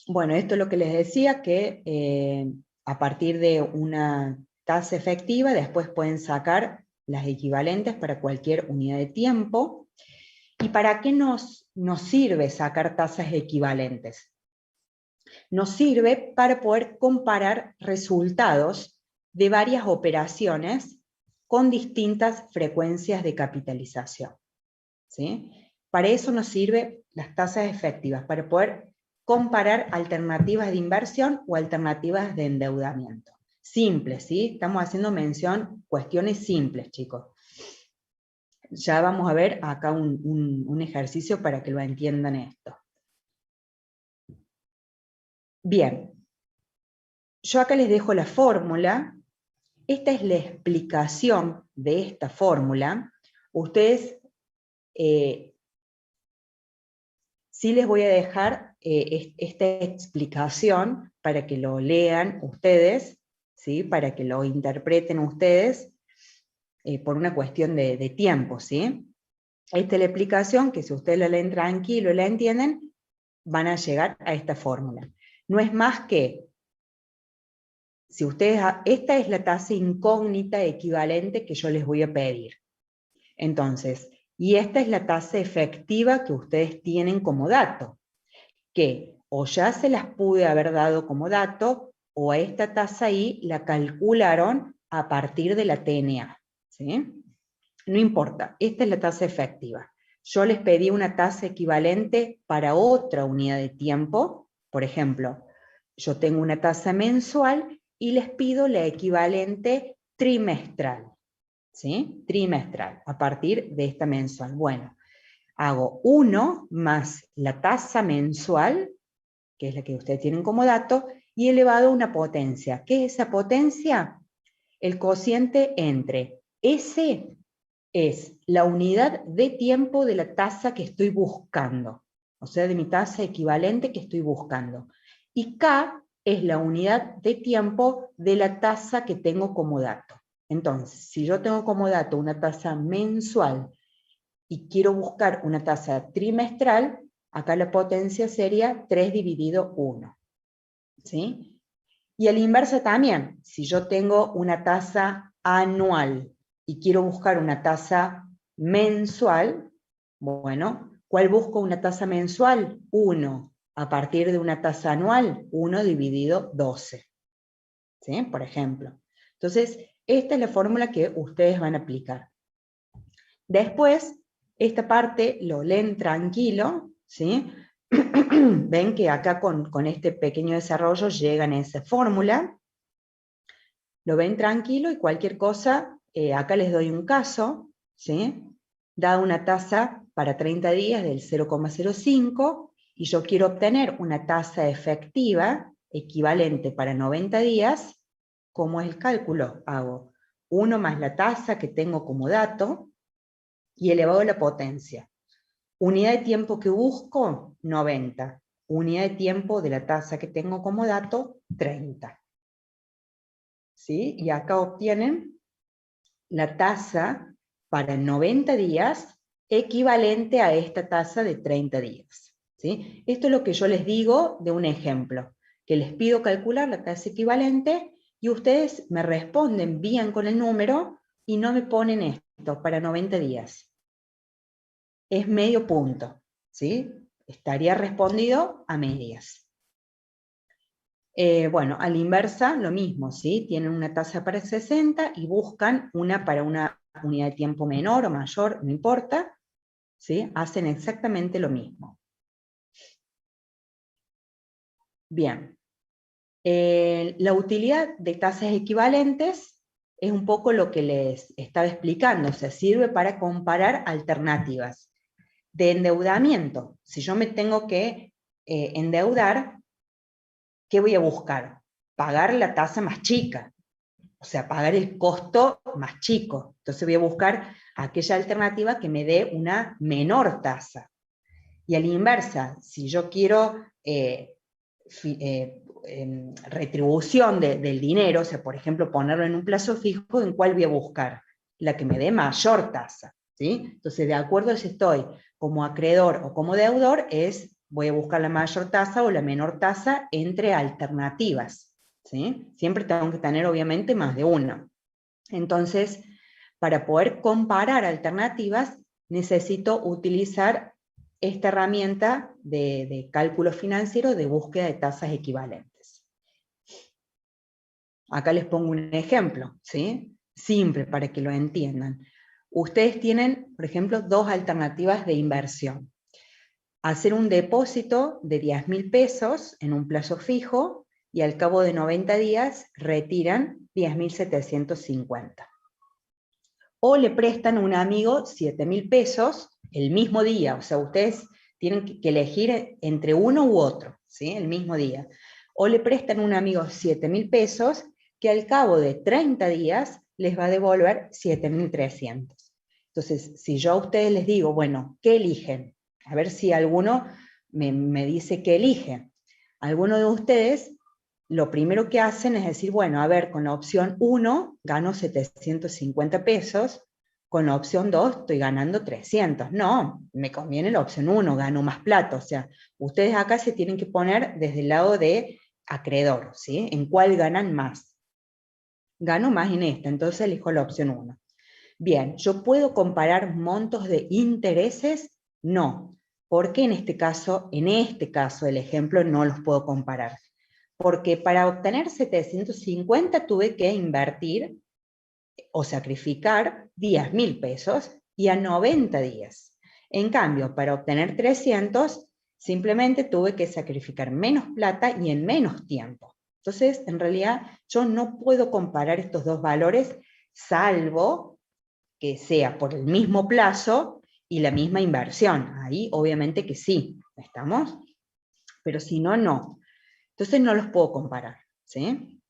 Bueno, esto es lo que les decía, que a partir de una tasa efectiva, después pueden sacar las equivalentes para cualquier unidad de tiempo. ¿Y para qué nos sirve sacar tasas equivalentes? Nos sirve para poder comparar resultados de varias operaciones con distintas frecuencias de capitalización, ¿sí? Para eso nos sirven las tasas efectivas, para poder comparar alternativas de inversión o alternativas de endeudamiento. Simples, ¿sí? Estamos haciendo mención, cuestiones simples, chicos. Ya vamos a ver acá un ejercicio para que lo entiendan esto. Bien. Yo acá les dejo la fórmula. Esta es la explicación de esta fórmula. Ustedes, sí les voy a dejar esta explicación para que lo lean ustedes, ¿sí? Para que lo interpreten ustedes por una cuestión de tiempo, ¿sí? Esta es la explicación que si ustedes la leen tranquilo y la entienden, van a llegar a esta fórmula. No es más que, si ustedes, esta es la tasa incógnita equivalente que yo les voy a pedir. Entonces, y esta es la tasa efectiva que ustedes tienen como dato, que o ya se las pude haber dado como dato, o a esta tasa ahí la calcularon a partir de la TNA, ¿sí? No importa, esta es la tasa efectiva. Yo les pedí una tasa equivalente para otra unidad de tiempo, por ejemplo, yo tengo una tasa mensual y les pido la equivalente trimestral, ¿sí? Trimestral, a partir de esta mensual. Bueno, hago 1 más la tasa mensual, que es la que ustedes tienen como dato, y elevado a una potencia. ¿Qué es esa potencia? El cociente entre S es la unidad de tiempo de la tasa que estoy buscando, o sea, de mi tasa equivalente que estoy buscando. Y K es la unidad de tiempo de la tasa que tengo como dato. Entonces, si yo tengo como dato una tasa mensual y quiero buscar una tasa trimestral, acá la potencia sería 3 dividido 1. ¿Sí? Y a la inversa también, si yo tengo una tasa anual y quiero buscar una tasa mensual, bueno, ¿cuál busco una tasa mensual? 1. A partir de una tasa anual, 1 dividido 12. ¿Sí? Por ejemplo. Entonces, esta es la fórmula que ustedes van a aplicar. Después, esta parte lo leen tranquilo, ¿sí? Ven que acá con este pequeño desarrollo llegan a esa fórmula, lo ven tranquilo y cualquier cosa, acá les doy un caso, ¿sí? Da una tasa para 30 días del 0,05 y yo quiero obtener una tasa efectiva equivalente para 90 días, ¿cómo es el cálculo? Hago 1 más la tasa que tengo como dato y elevado a la potencia. Unidad de tiempo que busco, 90. unidad de tiempo de la tasa que tengo como dato, 30. ¿Sí? Y acá obtienen la tasa para 90 días equivalente a esta tasa de 30 días. ¿Sí? Esto es lo que yo les digo de un ejemplo, que les pido calcular la tasa equivalente y ustedes me responden bien con el número y no me ponen esto para 90 días. Es medio punto, ¿sí? Estaría respondido a medias. Bueno, a la inversa lo mismo, ¿sí? Tienen una tasa para 60 y buscan una para una unidad de tiempo menor o mayor, no importa, ¿sí? Hacen exactamente lo mismo. Bien. La utilidad de tasas equivalentes es un poco lo que les estaba explicando, o sea, sirve para comparar alternativas de endeudamiento. Si yo me tengo que endeudar, ¿qué voy a buscar? Pagar la tasa más chica, o sea, pagar el costo más chico. Entonces voy a buscar aquella alternativa que me dé una menor tasa. Y a la inversa, si yo quiero retribución del dinero, o sea, por ejemplo, ponerlo en un plazo fijo, ¿en cuál voy a buscar? La que me dé mayor tasa, ¿sí? Entonces, de acuerdo si estoy como acreedor o como deudor, voy a buscar la mayor tasa o la menor tasa entre alternativas, ¿sí? Siempre tengo que tener, obviamente, más de una. Entonces, para poder comparar alternativas, necesito utilizar esta herramienta de cálculo financiero de búsqueda de tasas equivalentes. Acá les pongo un ejemplo, ¿sí? Simple para que lo entiendan. Ustedes tienen, por ejemplo, dos alternativas de inversión. Hacer un depósito de 10.000 pesos en un plazo fijo y al cabo de 90 días retiran 10.750. O le prestan a un amigo 7.000 pesos el mismo día, o sea, ustedes tienen que elegir entre uno u otro, ¿sí? El mismo día. O le prestan a un amigo 7.000 pesos que al cabo de 30 días les va a devolver 7.300. Entonces, si yo a ustedes les digo, bueno, ¿qué eligen? A ver si alguno me dice qué elige. Alguno de ustedes lo primero que hacen es decir, bueno, a ver, con la opción 1 gano 750 pesos, con la opción 2 estoy ganando 300. No, me conviene la opción 1, gano más plata. O sea, ustedes acá se tienen que poner desde el lado de acreedor, ¿sí? ¿En cuál ganan más? Gano más en esta, entonces elijo la opción 1. Bien, ¿yo puedo comparar montos de intereses? No, porque en este caso el ejemplo no los puedo comparar. Porque para obtener 750 tuve que invertir o sacrificar 10.000 pesos y a 90 días. En cambio, para obtener 300, simplemente tuve que sacrificar menos plata y en menos tiempo. Entonces, en realidad, yo no puedo comparar estos dos valores, salvo que sea por el mismo plazo y la misma inversión. Ahí, obviamente que sí, ¿estamos? Pero si no, no. Entonces no los puedo comparar, ¿sí?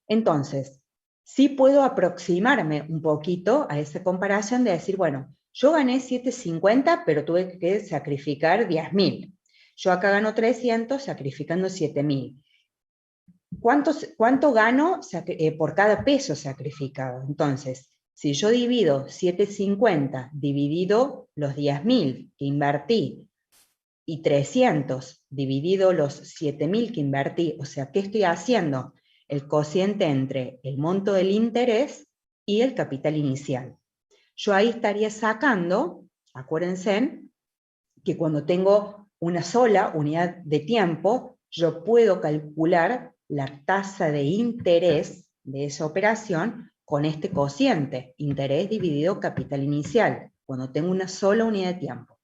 Entonces, sí puedo aproximarme un poquito a esa comparación de decir, bueno, yo gané 750, pero tuve que sacrificar 10.000. Yo acá gano 300 sacrificando 7.000. ¿Cuánto gano por cada peso sacrificado? Entonces, si yo divido 750 dividido los 10.000 que invertí y 300 dividido los 7.000 que invertí, o sea, ¿qué estoy haciendo? El cociente entre el monto del interés y el capital inicial. Yo ahí estaría sacando, acuérdense, que cuando tengo una sola unidad de tiempo, yo puedo calcular la tasa de interés de esa operación con este cociente, interés dividido capital inicial, cuando tengo una sola unidad de tiempo.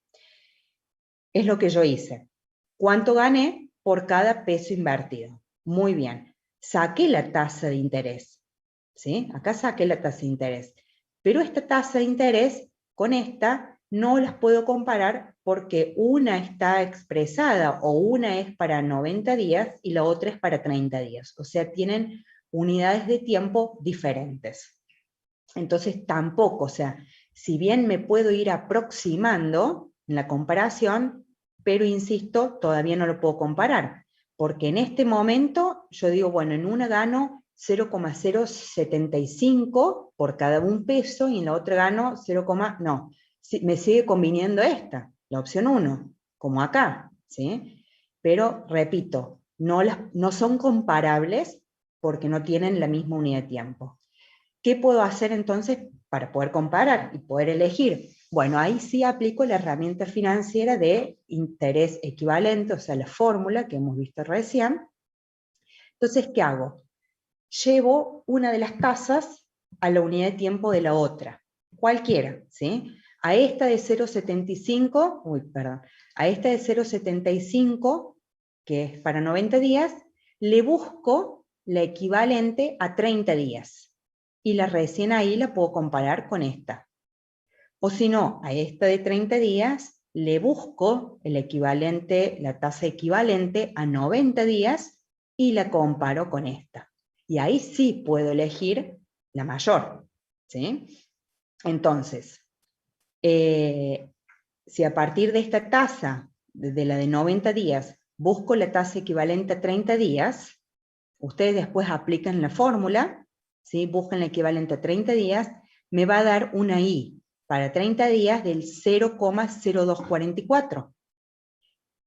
Es lo que yo hice. ¿Cuánto gané por cada peso invertido? Muy bien. Saqué la tasa de interés. ¿Sí? Acá saqué la tasa de interés. Pero esta tasa de interés con esta no las puedo comparar porque una está expresada o una es para 90 días y la otra es para 30 días. O sea, tienen unidades de tiempo diferentes. Entonces tampoco, o sea, si bien me puedo ir aproximando en la comparación, pero insisto, todavía no lo puedo comparar, porque en este momento yo digo, bueno, en una gano 0,075 por cada un peso, y en la otra gano 0, no, me sigue conviniendo esta, la opción 1, como acá, ¿sí? Pero, repito, no son comparables porque no tienen la misma unidad de tiempo. ¿Qué puedo hacer entonces para poder comparar y poder elegir? Bueno, ahí sí aplico la herramienta financiera de interés equivalente, o sea, la fórmula que hemos visto recién. Entonces, ¿qué hago? Llevo una de las tasas a la unidad de tiempo de la otra, cualquiera, ¿sí? A esta de 0,75, a esta de 0,75, que es para 90 días, le busco la equivalente a 30 días. Y la recién ahí la puedo comparar con esta. O si no, a esta de 30 días le busco el equivalente, la tasa equivalente a 90 días y la comparo con esta. Y ahí sí puedo elegir la mayor, ¿sí? Entonces, si a partir de esta tasa, de la de 90 días, busco la tasa equivalente a 30 días, ustedes después aplican la fórmula, ¿sí? Buscan la equivalente a 30 días, me va a dar una I para 30 días del 0,0244.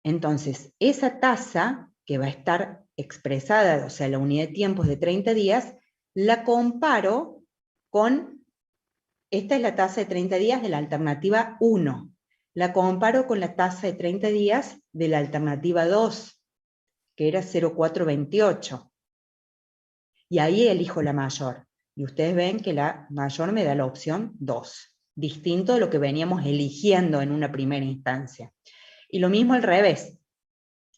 Entonces, esa tasa que va a estar expresada, o sea, la unidad de tiempos de 30 días, la comparo con, esta es la tasa de 30 días de la alternativa 1, la comparo con la tasa de 30 días de la alternativa 2, que era 0,428. Y ahí elijo la mayor. Y ustedes ven que la mayor me da la opción 2, distinto de lo que veníamos eligiendo en una primera instancia. Y lo mismo al revés.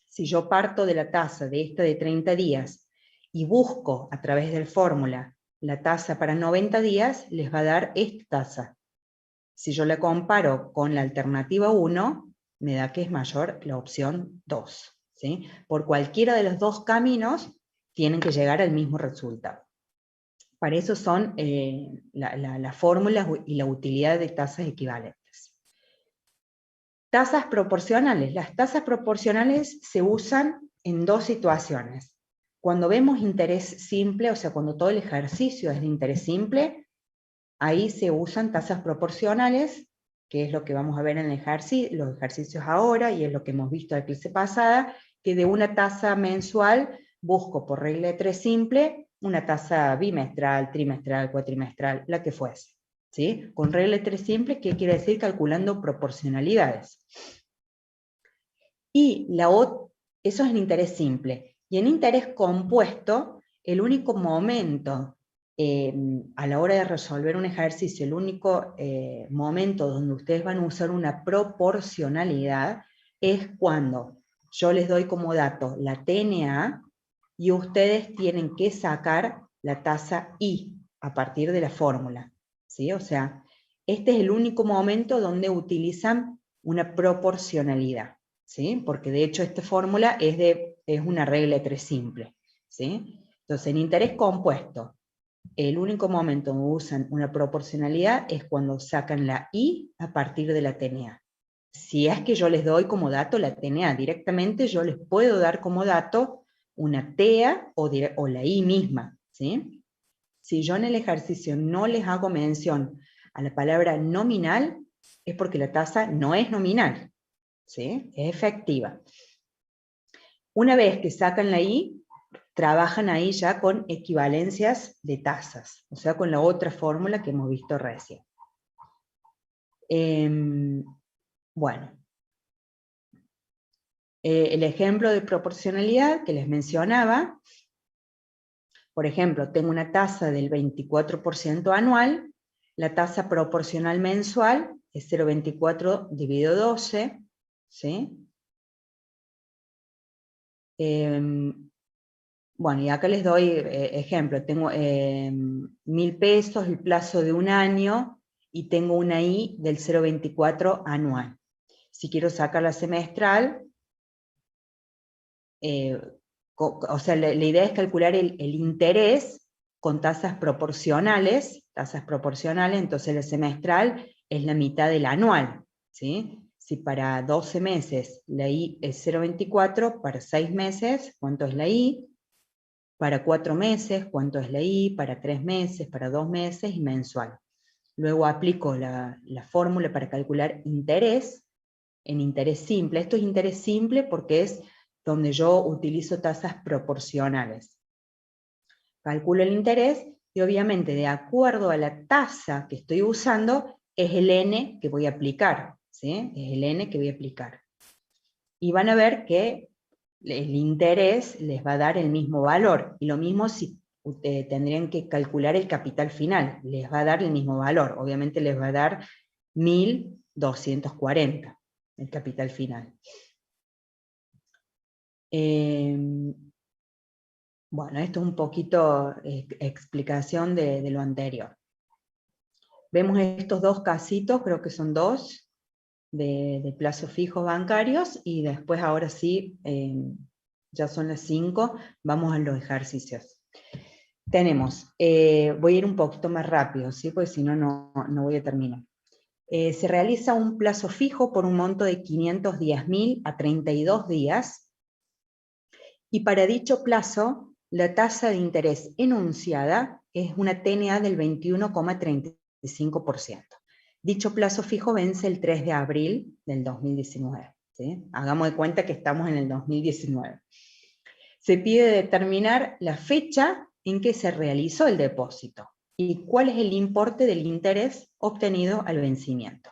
Si yo parto de la tasa de esta de 30 días y busco a través de la fórmula la tasa para 90 días, les va a dar esta tasa. Si yo la comparo con la alternativa 1, me da que es mayor la opción 2. ¿Sí? Por cualquiera de los dos caminos tienen que llegar al mismo resultado. Para eso son las fórmulas y la utilidad de tasas equivalentes. Tasas proporcionales. Las tasas proporcionales se usan en dos situaciones. Cuando vemos interés simple, o sea, cuando todo el ejercicio es de interés simple, ahí se usan tasas proporcionales, que es lo que vamos a ver en los ejercicios ahora, y es lo que hemos visto en la clase pasada, que de una tasa mensual busco por regla de 3 simple una tasa bimestral, trimestral, cuatrimestral, la que fuese. ¿Sí? Con regla de 3 simple, ¿qué quiere decir? Calculando proporcionalidades. Y eso es en interés simple. Y en interés compuesto, el único momento a la hora de resolver un ejercicio, el único momento donde ustedes van a usar una proporcionalidad es cuando yo les doy como dato la TNA y ustedes tienen que sacar la tasa I a partir de la fórmula. ¿Sí? O sea, este es el único momento donde utilizan una proporcionalidad. ¿Sí? Porque de hecho esta fórmula es una regla de 3 simple. ¿Sí? Entonces, en interés compuesto, el único momento donde usan una proporcionalidad es cuando sacan la I a partir de la TNA. Si es que yo les doy como dato la TNA, directamente yo les puedo dar como dato una TEA o la I misma. ¿Sí? Si yo en el ejercicio no les hago mención a la palabra nominal, es porque la tasa no es nominal. ¿Sí? Es efectiva. Una vez que sacan la I, trabajan ahí ya con equivalencias de tasas, o sea, con la otra fórmula que hemos visto recién. Bueno, el ejemplo de proporcionalidad que les mencionaba, por ejemplo, tengo una tasa del 24% anual, la tasa proporcional mensual es 0,24 dividido 12, ¿sí? Bueno, y acá les doy ejemplo, tengo 1.000 pesos, el plazo de un año, y tengo una I del 0,24 anual. Si quiero sacar la semestral, o sea, la idea es calcular el interés con tasas proporcionales, entonces la semestral es la mitad del anual, ¿sí? Si para 12 meses la I es 0,24, para 6 meses, ¿cuánto es la I? Para 4 meses, ¿cuánto es la I? Para 3 meses, para 2 meses y mensual. Luego aplico la fórmula para calcular interés, en interés simple. Esto es interés simple porque es donde yo utilizo tasas proporcionales. Calculo el interés y obviamente de acuerdo a la tasa que estoy usando es el N que voy a aplicar, ¿sí? Es el N que voy a aplicar. Y van a ver que el interés les va a dar el mismo valor, y lo mismo si tendrían que calcular el capital final, les va a dar el mismo valor, obviamente les va a dar 1.240 el capital final. Bueno, esto es un poquito explicación de lo anterior. Vemos estos dos casitos, creo que son dos, de plazos fijos bancarios, y después ahora sí, ya son las 5, vamos a los ejercicios. Tenemos, voy a ir un poquito más rápido, ¿sí? Porque si no, no voy a terminar. Se realiza un plazo fijo por un monto de 510.000 a 32 días, y para dicho plazo, la tasa de interés enunciada es una TNA del 21,35%. Dicho plazo fijo vence el 3 de abril del 2019. ¿Sí? Hagamos de cuenta que estamos en el 2019. Se pide determinar la fecha en que se realizó el depósito y cuál es el importe del interés obtenido al vencimiento.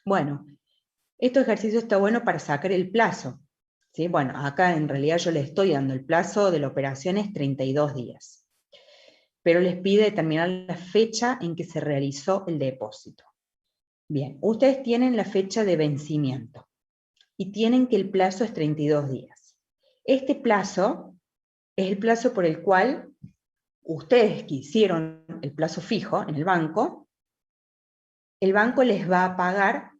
Bueno, este ejercicio está bueno para sacar el plazo. ¿Sí? Bueno, acá en realidad yo le estoy dando el plazo de la operación es 32 días. Pero les pide determinar la fecha en que se realizó el depósito. Bien, ustedes tienen la fecha de vencimiento y tienen que el plazo es 32 días. Este plazo es el plazo por el cual ustedes que hicieron el plazo fijo en el banco les va a pagar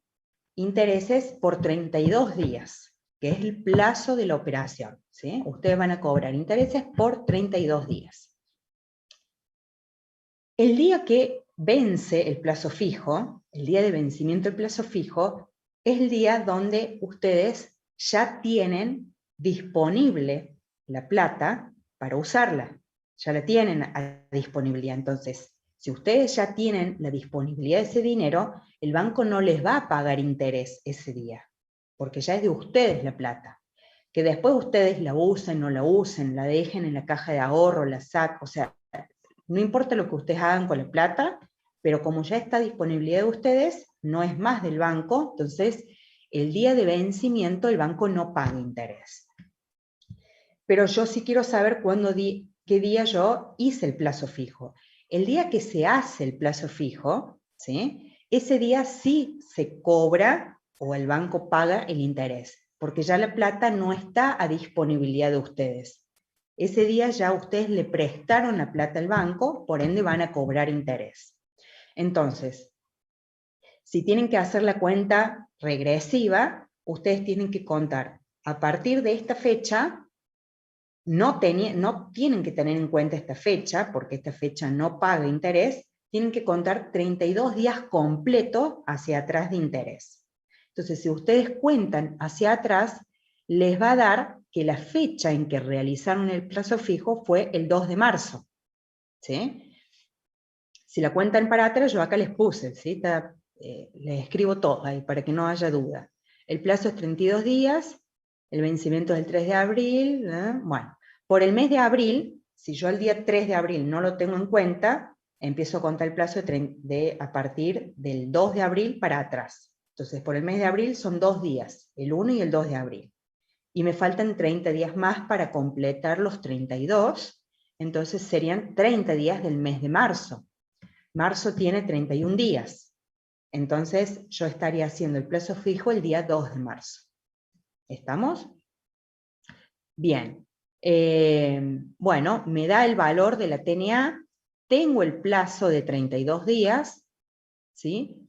intereses por 32 días, que es el plazo de la operación. ¿Sí? Ustedes van a cobrar intereses por 32 días. El día que vence el plazo fijo, el día de vencimiento del plazo fijo, es el día donde ustedes ya tienen disponible la plata para usarla. Ya la tienen a disponibilidad. Entonces, si ustedes ya tienen la disponibilidad de ese dinero, el banco no les va a pagar interés ese día, porque ya es de ustedes la plata. Que después ustedes la usen, no la usen, la dejen en la caja de ahorro, la saquen, o sea, no importa lo que ustedes hagan con la plata, pero como ya está a disponibilidad de ustedes, no es más del banco, entonces el día de vencimiento el banco no paga interés. Pero yo sí quiero saber qué día yo hice el plazo fijo. El día que se hace el plazo fijo, ¿sí? Ese día sí se cobra o el banco paga el interés, porque ya la plata no está a disponibilidad de ustedes. Ese día ya ustedes le prestaron la plata al banco, por ende van a cobrar interés. Entonces, si tienen que hacer la cuenta regresiva, ustedes tienen que contar a partir de esta fecha, no tienen que tener en cuenta esta fecha, porque esta fecha no paga interés, tienen que contar 32 días completos hacia atrás de interés. Entonces, si ustedes cuentan hacia atrás, les va a dar que la fecha en que realizaron el plazo fijo fue el 2 de marzo. ¿Sí? Si la cuentan para atrás, yo acá les puse, ¿sí? Les escribo todo ahí para que no haya duda. El plazo es 32 días, el vencimiento es el 3 de abril, bueno, por el mes de abril, si yo el día 3 de abril no lo tengo en cuenta, empiezo a contar el plazo a partir del 2 de abril para atrás. Entonces, por el mes de abril son 2 días, el 1 y el 2 de abril. Y me faltan 30 días más para completar los 32, entonces serían 30 días del mes de marzo. Marzo tiene 31 días, entonces yo estaría haciendo el plazo fijo el día 2 de marzo. ¿Estamos? Bien. Bueno, me da el valor de la TNA, tengo el plazo de 32 días, ¿sí?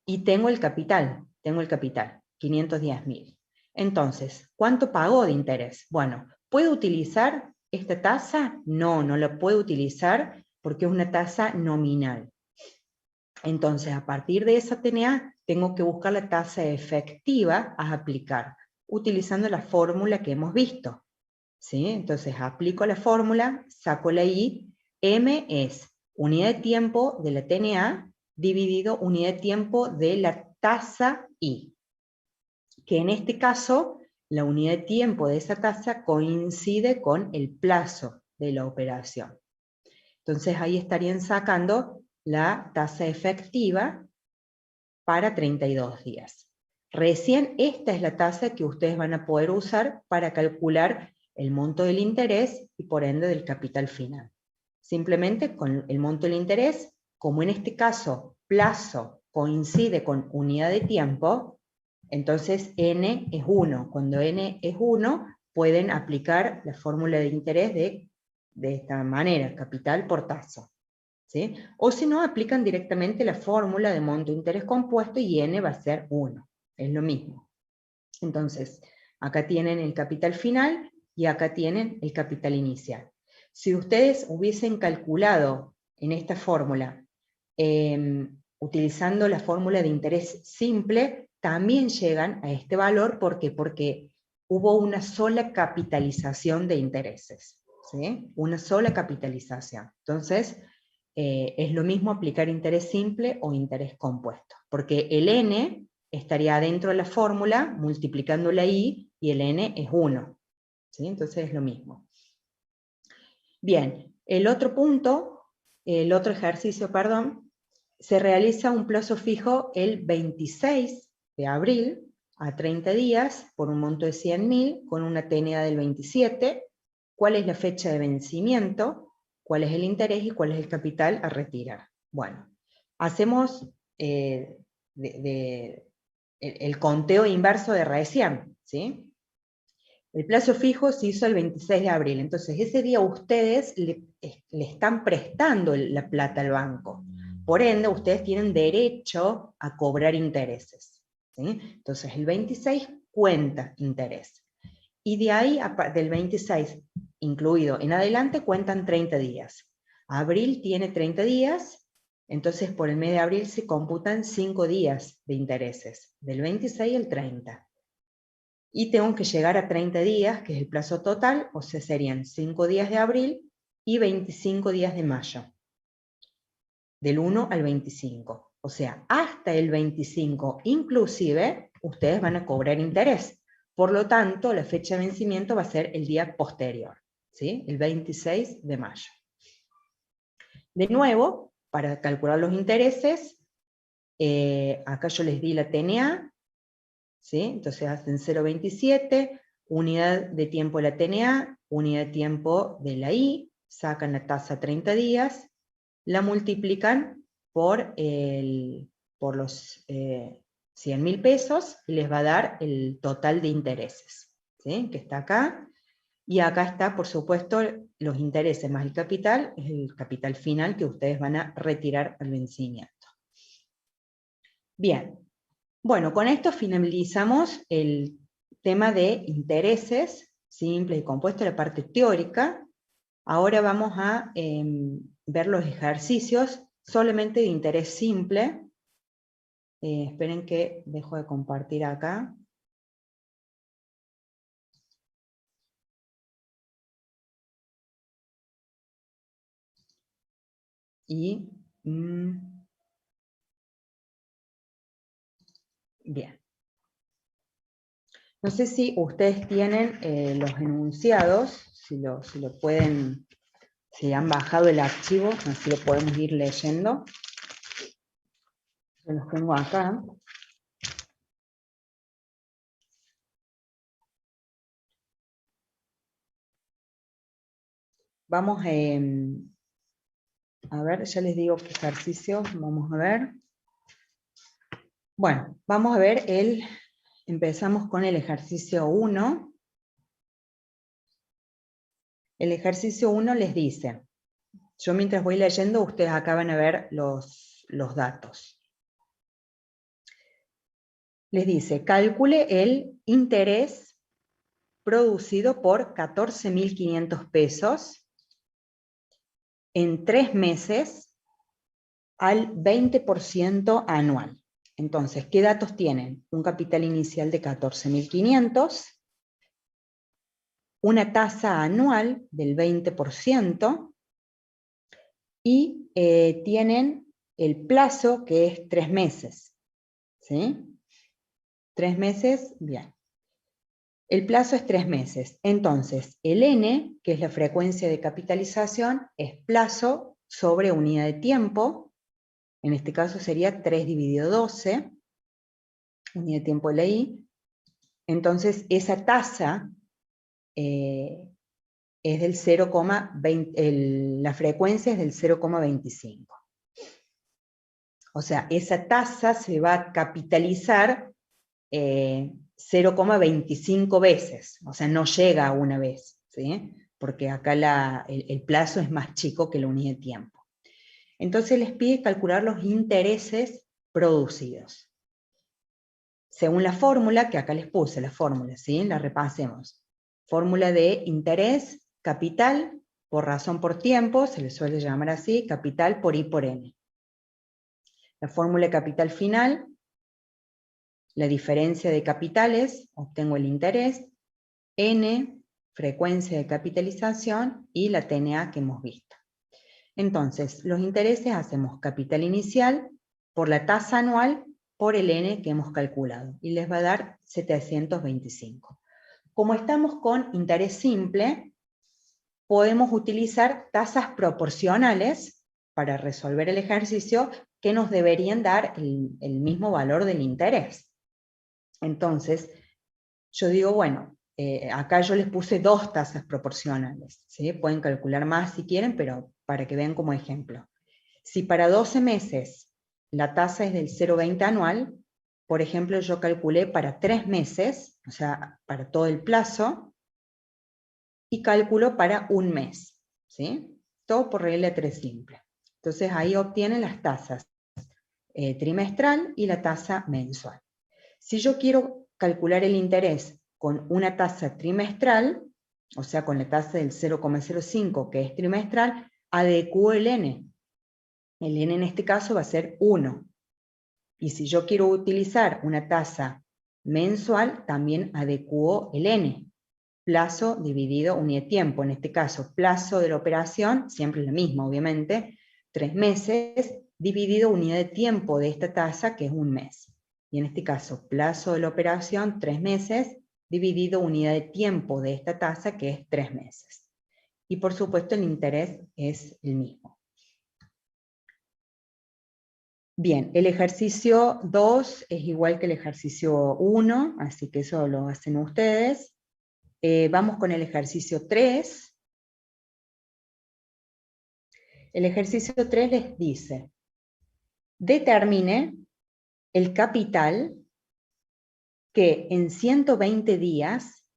Y tengo el capital, 510.000. Entonces, ¿cuánto pagó de interés? Bueno, ¿puedo utilizar esta tasa? No, no la puedo utilizar porque es una tasa nominal. Entonces, a partir de esa TNA, tengo que buscar la tasa efectiva a aplicar, utilizando la fórmula que hemos visto. ¿Sí? Entonces aplico la fórmula, saco la I, M es unidad de tiempo de la TNA dividido unidad de tiempo de la tasa I, que en este caso la unidad de tiempo de esa tasa coincide con el plazo de la operación. Entonces ahí estarían sacando la tasa efectiva para 32 días. Recién esta es la tasa que ustedes van a poder usar para calcular el monto del interés y por ende del capital final. Simplemente con el monto del interés, como en este caso plazo coincide con unidad de tiempo, entonces n es 1. Cuando n es 1, pueden aplicar la fórmula de interés de esta manera, capital por tasa. ¿Sí? O si no, aplican directamente la fórmula de monto de interés compuesto y n va a ser 1. Es lo mismo. Entonces, acá tienen el capital final y acá tienen el capital inicial. Si ustedes hubiesen calculado en esta fórmula, utilizando la fórmula de interés simple, también llegan a este valor. ¿Por qué? Porque hubo una sola capitalización de intereses. ¿Sí? Una sola capitalización. Entonces, es lo mismo aplicar interés simple o interés compuesto, porque el n estaría dentro de la fórmula multiplicando la i y el n es 1. ¿Sí? Entonces es lo mismo. Bien, el otro ejercicio, se realiza un plazo fijo el 26 de abril a 30 días por un monto de 100.000 con una TNA del 27. ¿Cuál es la fecha de vencimiento? ¿Cuál es el interés y cuál es el capital a retirar? Bueno, hacemos el conteo inverso de recién, ¿sí? El plazo fijo se hizo el 26 de abril, entonces ese día ustedes le están prestando la plata al banco. Por ende, ustedes tienen derecho a cobrar intereses, ¿sí? Entonces el 26 cuenta interés. Y de ahí, del 26 incluido en adelante, cuentan 30 días. Abril tiene 30 días, entonces por el mes de abril se computan 5 días de intereses, del 26 al 30. Y tengo que llegar a 30 días, que es el plazo total, o sea, serían 5 días de abril y 25 días de mayo. Del 1 al 25. O sea, hasta el 25 inclusive, ustedes van a cobrar interés. Por lo tanto, la fecha de vencimiento va a ser el día posterior, ¿sí? El 26 de mayo. De nuevo, para calcular los intereses, acá yo les di la TNA, ¿sí? Entonces hacen 0,27, unidad de tiempo de la TNA, unidad de tiempo de la I, sacan la tasa 30 días, la multiplican por los 100.000 pesos y les va a dar el total de intereses, ¿sí? Que está acá. Y acá está, por supuesto, los intereses más el capital, es el capital final que ustedes van a retirar al vencimiento. Bien, bueno, con esto finalizamos el tema de intereses simples y compuestos, la parte teórica. Ahora vamos a ver los ejercicios solamente de interés simple. Esperen que dejo de compartir acá. Y bien. No sé si ustedes tienen los enunciados, si lo pueden, si han bajado el archivo, así lo podemos ir leyendo. Yo los tengo acá. Vamos a ver, ya les digo qué ejercicio vamos a ver. Bueno, vamos a ver empezamos con el ejercicio 1. El ejercicio 1 les dice, yo mientras voy leyendo, ustedes acá van a ver los datos. Les dice, calcule el interés producido por 14.500 pesos en 3 meses al 20% anual. Entonces, ¿qué datos tienen? Un capital inicial de 14.500, una tasa anual del 20% y tienen el plazo que es 3 meses. ¿Sí? 3 meses, bien. El plazo es 3 meses. Entonces, el N, que es la frecuencia de capitalización, es plazo sobre unidad de tiempo. En este caso sería 3 dividido 12, unidad de tiempo de la I. Entonces, esa tasa es del 0,20, la frecuencia es del 0,25. O sea, esa tasa se va a capitalizar 0,25 veces, o sea, no llega a una vez, ¿sí? Porque acá el plazo es más chico que la unidad de tiempo. Entonces les pide calcular los intereses producidos. Según la fórmula, que acá les puse la fórmula, ¿sí? La repasemos. Fórmula de interés, capital, por razón por tiempo, se le suele llamar así, capital por I por N. La fórmula de capital final, la diferencia de capitales, obtengo el interés, N, frecuencia de capitalización, y la TNA que hemos visto. Entonces, los intereses hacemos capital inicial por la tasa anual por el N que hemos calculado, y les va a dar 725. Como estamos con interés simple, podemos utilizar tasas proporcionales para resolver el ejercicio que nos deberían dar el mismo valor del interés. Entonces, yo digo, bueno, acá yo les puse 2 tasas proporcionales, ¿sí? Pueden calcular más si quieren, pero para que vean como ejemplo. Si para 12 meses la tasa es del 0,20 anual, por ejemplo, yo calculé para 3 meses, o sea, para todo el plazo, y cálculo para un mes, ¿sí? Todo por regla de 3 simple. Entonces ahí obtienen las tasas trimestral y la tasa mensual. Si yo quiero calcular el interés con una tasa trimestral, o sea, con la tasa del 0,05 que es trimestral, adecuo el N. El N en este caso va a ser 1. Y si yo quiero utilizar una tasa mensual, también adecuo el N. Plazo dividido unidad de tiempo. En este caso, plazo de la operación, siempre es la misma, obviamente, 3 meses, dividido unidad de tiempo de esta tasa, que es un mes. Y en este caso, plazo de la operación, 3 meses, dividido unidad de tiempo de esta tasa, que es 3 meses. Y por supuesto el interés es el mismo. Bien, el ejercicio 2 es igual que el ejercicio 1, así que eso lo hacen ustedes. Vamos con el ejercicio 3. El ejercicio 3 les dice, determine el capital que en 120 días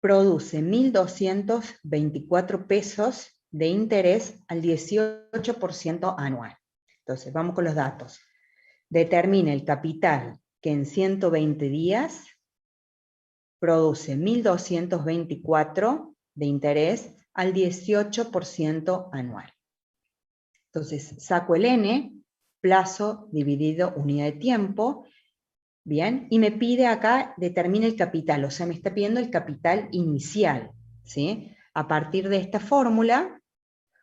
produce 1.224 pesos de interés al 18% anual. Entonces, vamos con los datos. Determina el capital que en 120 días produce 1.224 de interés al 18% anual. Entonces, saco el N, plazo dividido unidad de tiempo, bien, y me pide acá, determina el capital, o sea, me está pidiendo el capital inicial, ¿sí? A partir de esta fórmula,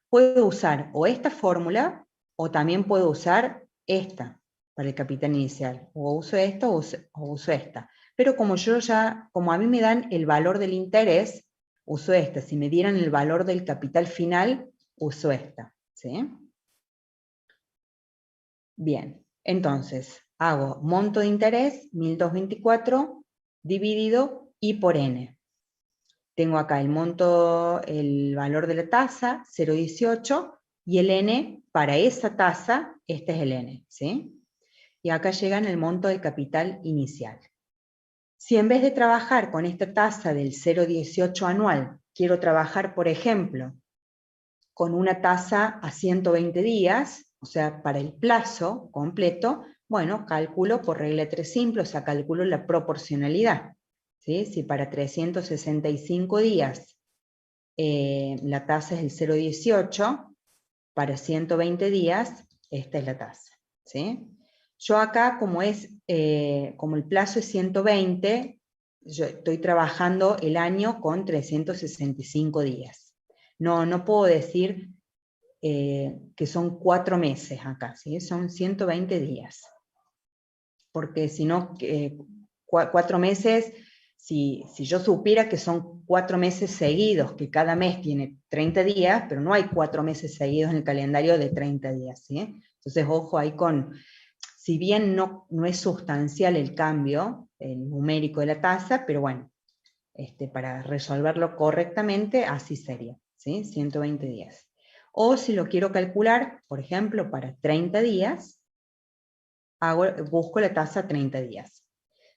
puedo usar o esta fórmula, o también puedo usar esta para el capital inicial, o uso esto o uso esta. Pero como a mí me dan el valor del interés, uso esta. Si me dieran el valor del capital final, uso esta, ¿sí? Bien, entonces, hago monto de interés, 1.224, dividido I por N. Tengo acá el monto, el valor de la tasa, 0,18, y el N, para esa tasa, este es el N, ¿sí? Y acá llegan el monto del capital inicial. Si en vez de trabajar con esta tasa del 0,18 anual, quiero trabajar, por ejemplo, con una tasa a 120 días, o sea, para el plazo completo, bueno, calculo por regla de 3 simple, o sea, calculo la proporcionalidad. ¿Sí? Si para 365 días la tasa es el 0,18, para 120 días esta es la tasa. ¿Sí? Yo acá, como el plazo es 120, yo estoy trabajando el año con 365 días. No puedo decir que son 4 meses acá, ¿sí? Son 120 días. Porque si no, 4 meses, si yo supiera que son 4 meses seguidos, que cada mes tiene 30 días, pero no hay 4 meses seguidos en el calendario de 30 días, ¿sí? Entonces, ojo ahí si bien no es sustancial el cambio numérico de la tasa, pero bueno, para resolverlo correctamente, así sería, ¿sí? 120 días. O si lo quiero calcular, por ejemplo, para 30 días, busco la tasa 30 días.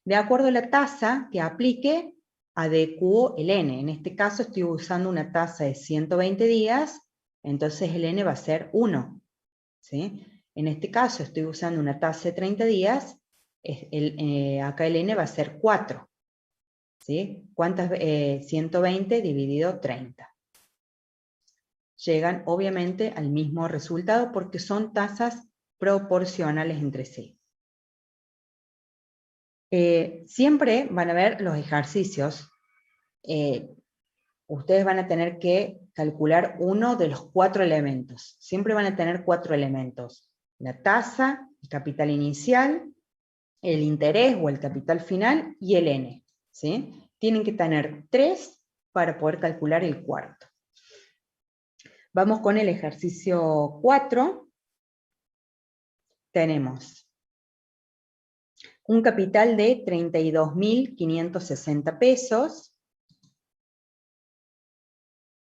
De acuerdo a la tasa que aplique, adecuo el n. En este caso estoy usando una tasa de 120 días, entonces el n va a ser 1, ¿sí? En este caso estoy usando una tasa de 30 días, acá el n va a ser 4. ¿Sí? 120 dividido 30. Llegan obviamente al mismo resultado porque son tasas proporcionales entre sí. Siempre van a ver los ejercicios. Ustedes van a tener que calcular uno de los 4 elementos. Siempre van a tener 4 elementos. La tasa, el capital inicial, el interés o el capital final y el n. ¿Sí? Tienen que tener 3 para poder calcular el cuarto. Vamos con el ejercicio 4. Tenemos un capital de 32.560 pesos.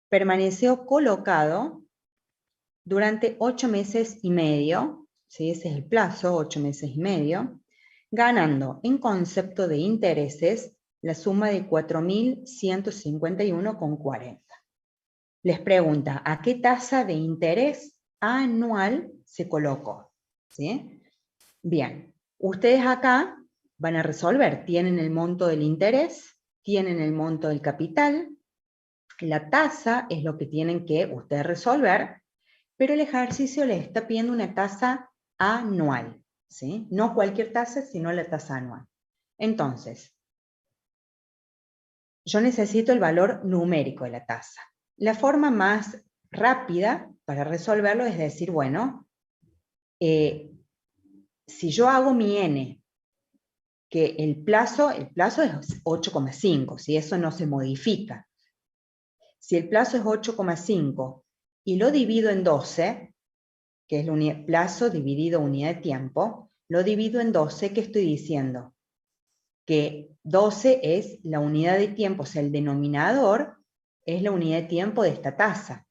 Permaneció colocado durante 8 meses y medio, ¿sí? Ese es el plazo, 8 meses y medio, ganando en concepto de intereses la suma de 4.151,40. Les pregunta, ¿a qué tasa de interés anual se colocó? ¿Sí? Bien, ustedes acá van a resolver, tienen el monto del interés, tienen el monto del capital, la tasa es lo que tienen que ustedes resolver, pero el ejercicio les está pidiendo una tasa anual, ¿sí? No cualquier tasa, sino la tasa anual. Entonces, yo necesito el valor numérico de la tasa. La forma más rápida para resolverlo es decir, bueno, si yo hago mi n, que el plazo es 8,5, si eso no se modifica. Si el plazo es 8,5 y lo divido en 12, que es el plazo dividido unidad de tiempo, lo divido en 12, ¿qué estoy diciendo? Que 12 es la unidad de tiempo, o sea, el denominador es la unidad de tiempo de esta tasa.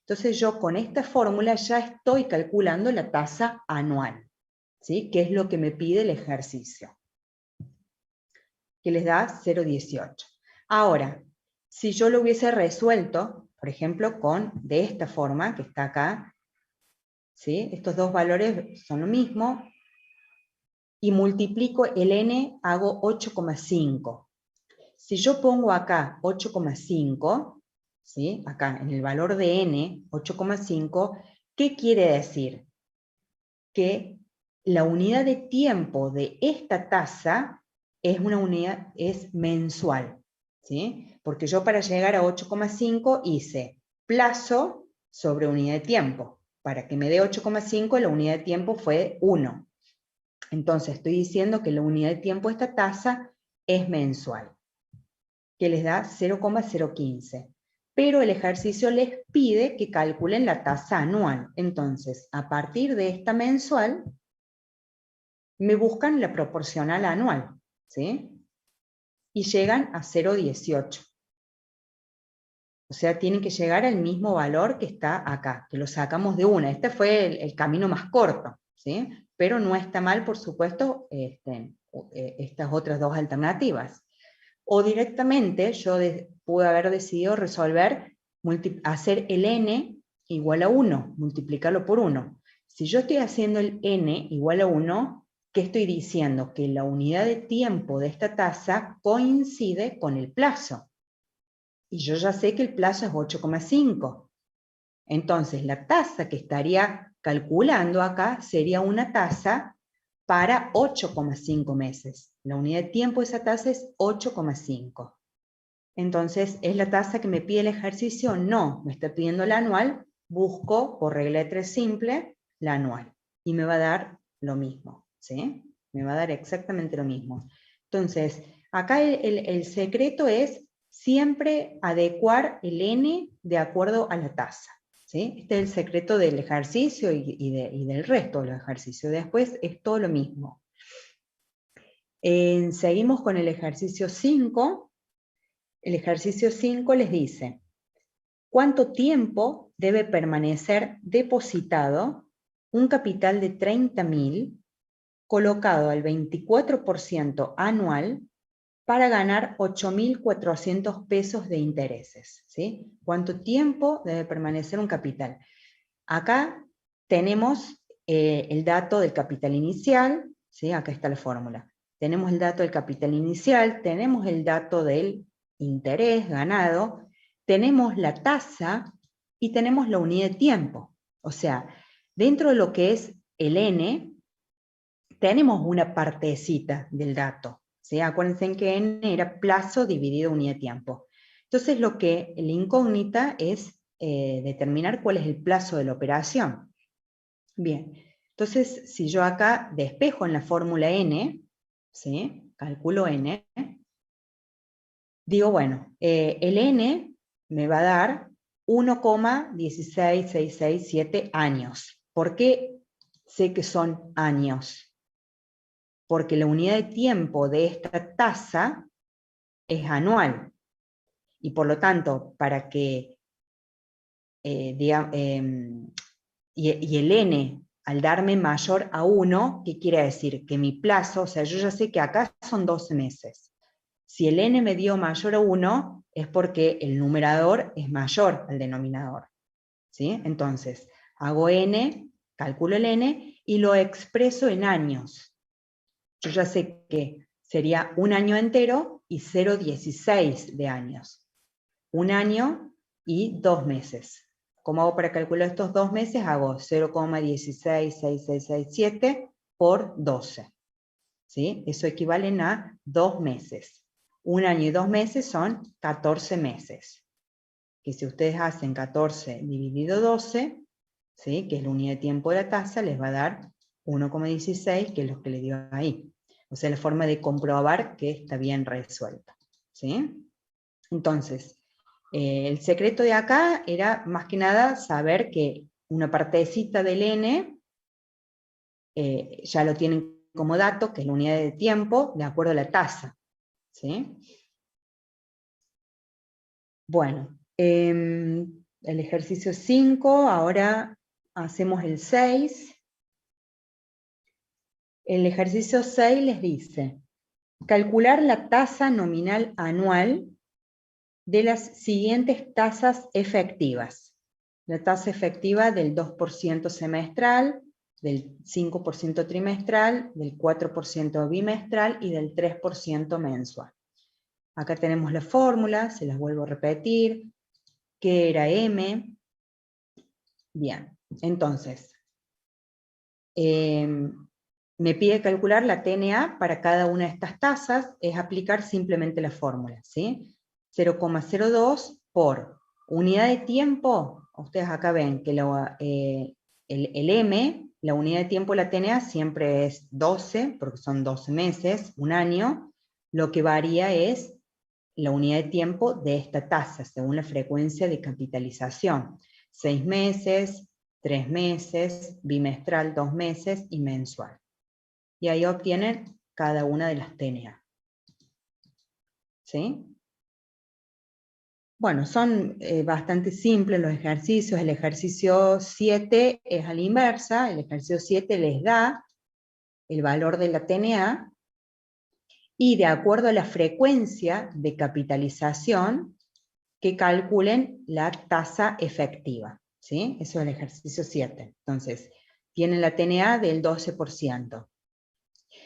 Entonces yo con esta fórmula ya estoy calculando la tasa anual, ¿sí? Que es lo que me pide el ejercicio, que les da 0,18. Ahora, si yo lo hubiese resuelto, por ejemplo, de esta forma, que está acá, ¿sí? Estos dos valores son lo mismo, y multiplico el n, hago 8,5. Si yo pongo acá 8,5, ¿sí? Acá en el valor de n, 8,5, ¿qué quiere decir? Que la unidad de tiempo de esta tasa es mensual, ¿sí? Porque yo para llegar a 8,5 hice plazo sobre unidad de tiempo. Para que me dé 8,5 la unidad de tiempo fue 1. Entonces estoy diciendo que la unidad de tiempo de esta tasa es mensual, que les da 0,015. Pero el ejercicio les pide que calculen la tasa anual. Entonces, a partir de esta mensual, me buscan la proporcional anual, ¿sí? Y llegan a 0,18. O sea, tienen que llegar al mismo valor que está acá, que lo sacamos de una. Este fue el camino más corto, ¿sí? Pero no está mal, por supuesto, estas otras dos alternativas. O directamente yo pude haber decidido resolver, hacer el n igual a 1, multiplicarlo por 1. Si yo estoy haciendo el n igual a 1, ¿qué estoy diciendo? Que la unidad de tiempo de esta tasa coincide con el plazo. Y yo ya sé que el plazo es 8,5. Entonces la tasa que estaría calculando acá sería una tasa para 8,5 meses. La unidad de tiempo de esa tasa es 8,5. Entonces, ¿es la tasa que me pide el ejercicio? No, me está pidiendo la anual, busco por regla de 3 simple la anual, y me va a dar lo mismo, ¿sí? Me va a dar exactamente lo mismo. Entonces, acá el secreto es siempre adecuar el N de acuerdo a la tasa, ¿sí? Este es el secreto del ejercicio y del resto de los ejercicios. Después es todo lo mismo. Seguimos con el ejercicio 5. El ejercicio 5 les dice, ¿cuánto tiempo debe permanecer depositado un capital de 30.000 colocado al 24% anual para ganar 8.400 pesos de intereses? ¿Sí? ¿Cuánto tiempo debe permanecer un capital? Acá tenemos el dato del capital inicial, ¿sí? Acá está la fórmula. Tenemos el dato del capital inicial, tenemos el dato del interés ganado, tenemos la tasa y tenemos la unidad de tiempo. O sea, dentro de lo que es el N, tenemos una partecita del dato, ¿sí? Acuérdense que N era plazo dividido unidad de tiempo. Entonces lo que la incógnita es determinar cuál es el plazo de la operación. Bien, entonces si yo acá despejo en la fórmula N, ¿sí? Calculo N, digo, bueno, el N me va a dar 1,16667 años. ¿Por qué sé que son años? Porque la unidad de tiempo de esta tasa es anual. Y por lo tanto, para que, y el N, al darme mayor a 1, ¿qué quiere decir? Que mi plazo, o sea, yo ya sé que acá son 12 meses. Si el N me dio mayor a 1, es porque el numerador es mayor al denominador, ¿sí? Entonces, hago N, calculo el N, y lo expreso en años. Yo ya sé que sería un año entero y 0,16 de años. Un año y 2 meses. ¿Cómo hago para calcular estos 2 meses? Hago 0,166667 por 12. ¿Sí? Eso equivalen a 2 meses. Un año y 2 meses son 14 meses. Que si ustedes hacen 14 dividido 12, ¿sí? Que es la unidad de tiempo de la tasa, les va a dar 1,16, que es lo que le dio ahí. O sea, la forma de comprobar que está bien resuelta, ¿sí? Entonces, el secreto de acá era más que nada saber que una partecita del N ya lo tienen como dato, que es la unidad de tiempo, de acuerdo a la tasa, ¿sí? Bueno, el ejercicio 5, ahora hacemos el 6. El ejercicio 6 les dice, calcular la tasa nominal anual de las siguientes tasas efectivas. La tasa efectiva del 2% semestral, del 5% trimestral, del 4% bimestral y del 3% mensual. Acá tenemos la fórmula, se las vuelvo a repetir, que era M. Bien, entonces, me pide calcular la TNA para cada una de estas tasas, es aplicar simplemente la fórmula, ¿sí? 0,02 por unidad de tiempo, ustedes acá ven que el M, la unidad de tiempo de la TNA siempre es 12, porque son 12 meses, un año, lo que varía es la unidad de tiempo de esta tasa, según la frecuencia de capitalización. 6 meses, 3 meses, bimestral 2 meses y mensual. Y ahí obtienen cada una de las TNA. ¿Sí? Bueno, son bastante simples los ejercicios. El ejercicio 7 es a la inversa. El ejercicio 7 les da el valor de la TNA y de acuerdo a la frecuencia de capitalización que calculen la tasa efectiva. ¿Sí? Eso es el ejercicio 7. Entonces, tienen la TNA del 12%.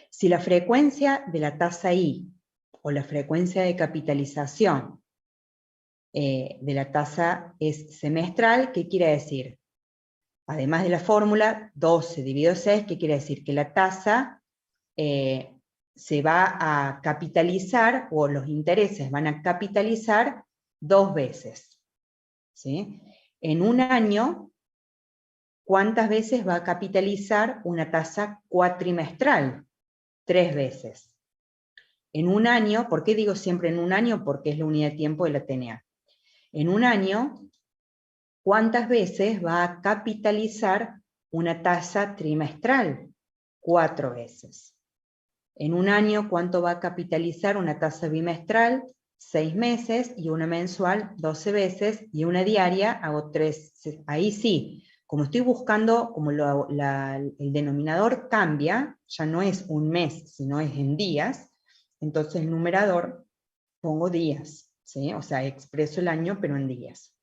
Si la frecuencia de la tasa I o la frecuencia de capitalización de la tasa es semestral, ¿qué quiere decir? Además de la fórmula, 12 dividido 6, ¿qué quiere decir? Que la tasa se va a capitalizar, o los intereses van a capitalizar 2 veces. ¿Sí? En un año, ¿cuántas veces va a capitalizar una tasa cuatrimestral? 3 veces. En un año, ¿por qué digo siempre en un año? Porque es la unidad de tiempo de la TNA. En un año, ¿cuántas veces va a capitalizar una tasa trimestral? 4 veces. En un año, ¿cuánto va a capitalizar una tasa bimestral? 6 meses, y una mensual 12 veces, y una diaria hago 3. Ahí sí, como estoy buscando, como el denominador cambia, ya no es un mes, sino es en días, entonces el numerador pongo días, ¿sí? O sea, expreso el año, pero en días.